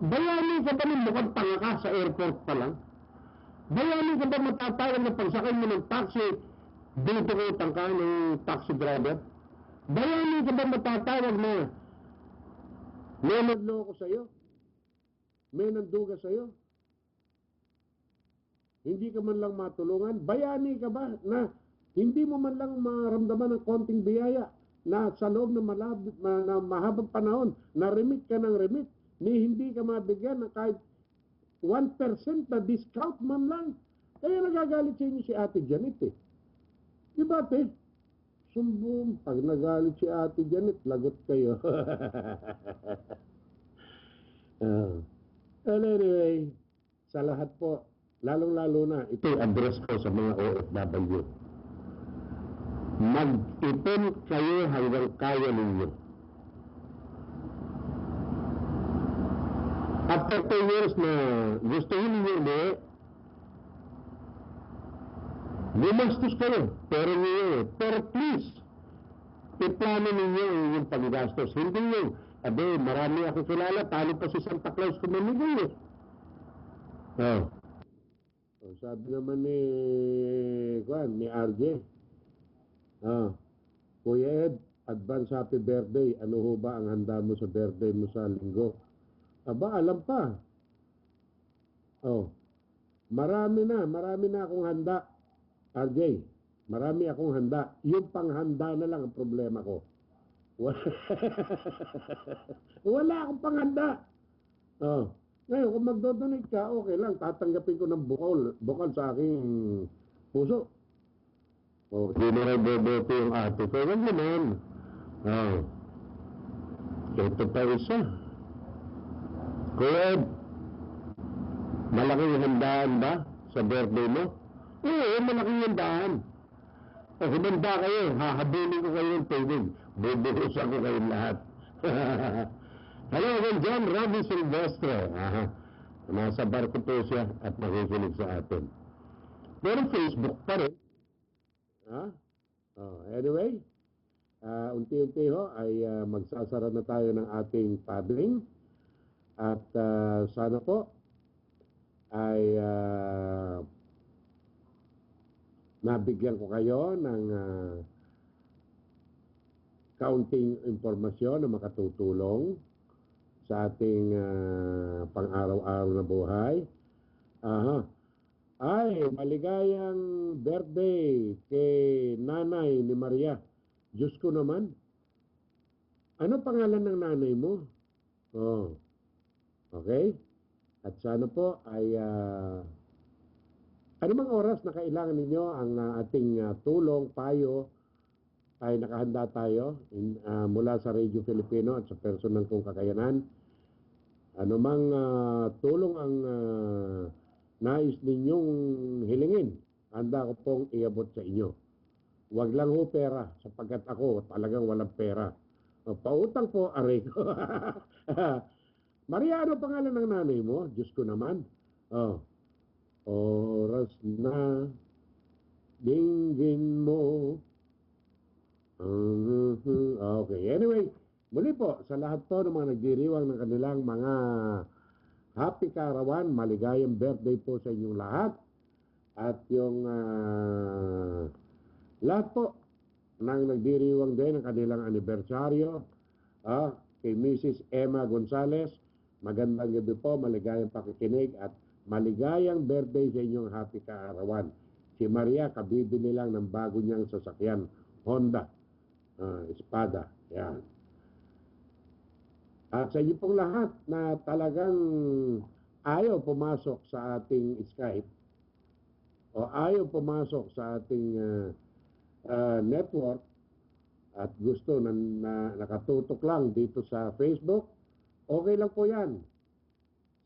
Speaker 3: Bayani ka ba ng mukhang tanga ka sa airport pa lang? Bayani ka ba matatawag na pagsakay mo ng taxi, dito ko tangka ng taxi driver? Bayani ka ba matatawag na may nagloko sa'yo? May nanduga sa'yo? Hindi ka man lang matulungan? Bayani ka ba na hindi mo man lang maramdaman ng konting biyaya na sa loob ng mahabang panahon na remit ka ng remit ni hindi ka mabigyan ng kahit 1% na discount man lang? Kaya nagagalit sa inyo si Ate Janet eh. Di ba ate? Sumbong, pag nagalit si Ate Janet, lagot kayo. And anyway, sa lahat po, lalong-lalo na, ito address ko sa mga OFW. Mag-ipon kayo hanggang kaya ninyo. After 2 years na gusto ninyo ulit, gumastos kayo, pero please, iplano ninyo yung paggastos. Hindi yung, marami ako kilala, talo pa si Santa Claus kumamigay eh. Sabi naman ni RJ, Kuya Ed, advance happy birthday. Ano ho ba ang handa mo sa birthday mo sa linggo? Aba, alam pa. Marami na akong handa. RJ, marami akong handa. Yung panghanda na lang ang problema ko. Wala akong panghanda. Ngayon, kung magdodonate ka, okay lang. Tatanggapin ko ng bukal sa aking puso. Di na rin boboto yung ate ko. Huwag naman. Ito pa isa. Kuya, malaking handaan ba sa birthday mo? Oo, malaking handaan. Humanda kayo, hahabulin ko kayo ng tubig. Bubuhusan ko kayong lahat. Hello again, John Ravi Silvestre. Nasa barko po siya at nakikinig sa atin. Pero Facebook pa rin. Anyway, unti-unti ho ay magsasara na tayo ng ating paddling. At sana po ay nabigyan ko kayo ng kaunting impormasyon na makatutulong sa ating pang-araw-araw na buhay. Ay, maligayang birthday kay nanay ni Maria. Diyos ko naman. Ano pangalan ng nanay mo? Okay? At sana po ay anumang oras na kailangan ninyo ang ating tulong, payo, ay nakahanda tayo mula sa Radio Filipino at sa personal kong kakayanan. Anumang tulong ang nais ninyong hilingin, handa ko pong iabot sa inyo. Huwag lang ho pera, sapagkat ako talagang walang pera. Pautang po, aray ko. Maria, ano pangalan ng nanay mo? Diyos ko naman. Oras na dinggin mo. Okay, anyway, muli po, sa lahat po ng mga nagdiriwang ng kanilang mga happy kaarawan, maligayang birthday po sa inyong lahat. At yung lahat po nang nagdiriwang din ng kanilang anibersaryo, kay Mrs. Emma Gonzales. Magandang gabi po, maligayang pakikinig at maligayang birthday sa inyong happy kaarawan. Si Maria, kabibili lang ng bago niyang sasakyan, Honda, Espada. Yan. At sa inyo pong lahat na talagang ayaw pumasok sa ating Skype o ayaw pumasok sa ating network at gusto na nakatutok lang dito sa Facebook, okay lang po yan.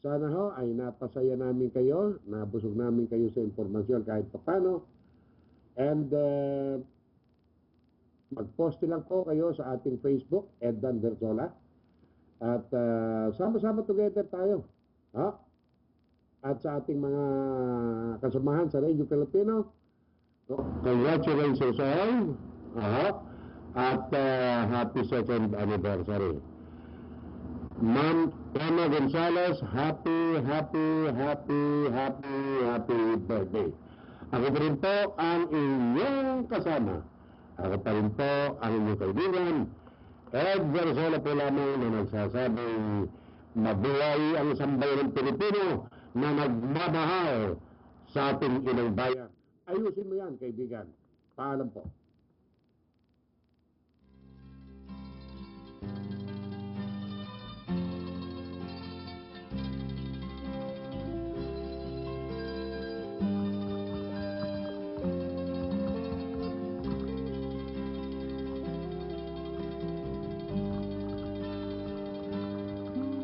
Speaker 3: Sana ho ay napasaya namin kayo, nabusog namin kayo sa informasyon kahit papano. And mag-post lang po kayo sa ating Facebook, Eddan Verzola. At sama-sama together tayo. Ha? At sa ating mga kasamahan sa Radio Filipino, congratulations all. At happy second anniversary. Ma'am Emma Gonzales, happy birthday. Ako pa rin po ang inyong kasama. Ako pa rin po ang inyong kaibigan. Ed Verzola po lamang na nagsasabing mabuhay ang sambayan ng Pilipino na nagmamahal sa ating inang bayan. Ayusin mo yan, kaibigan. Paalam po.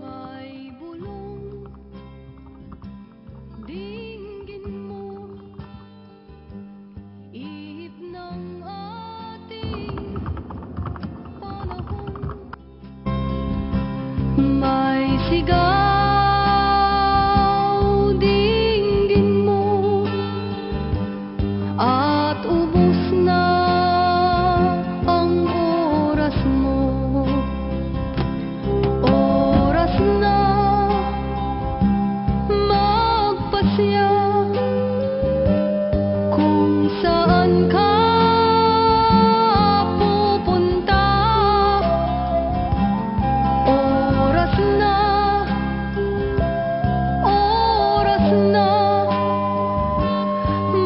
Speaker 7: May bulong dinggin mo, ihip ng ating panahon. May sigaw dinggin mo, at ubos na ang oras mo. Oras na magpasya kung saan ka pupunta. Oras na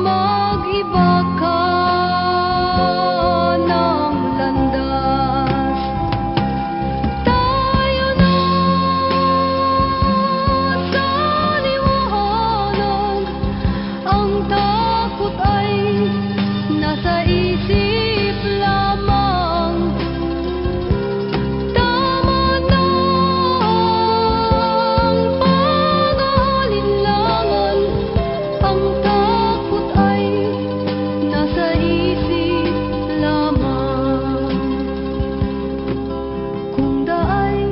Speaker 7: mag-iba ka ng landas. Tayo na sa liwanag, ang takot ay nasa isip lamang. Tama na ang pag-aalinlangan, ang takot ay nasa isip lamang. Kung daay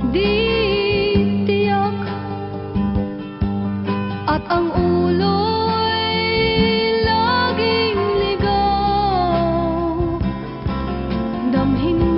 Speaker 7: di tiyak at ang ulo'y laging ligaw, damhin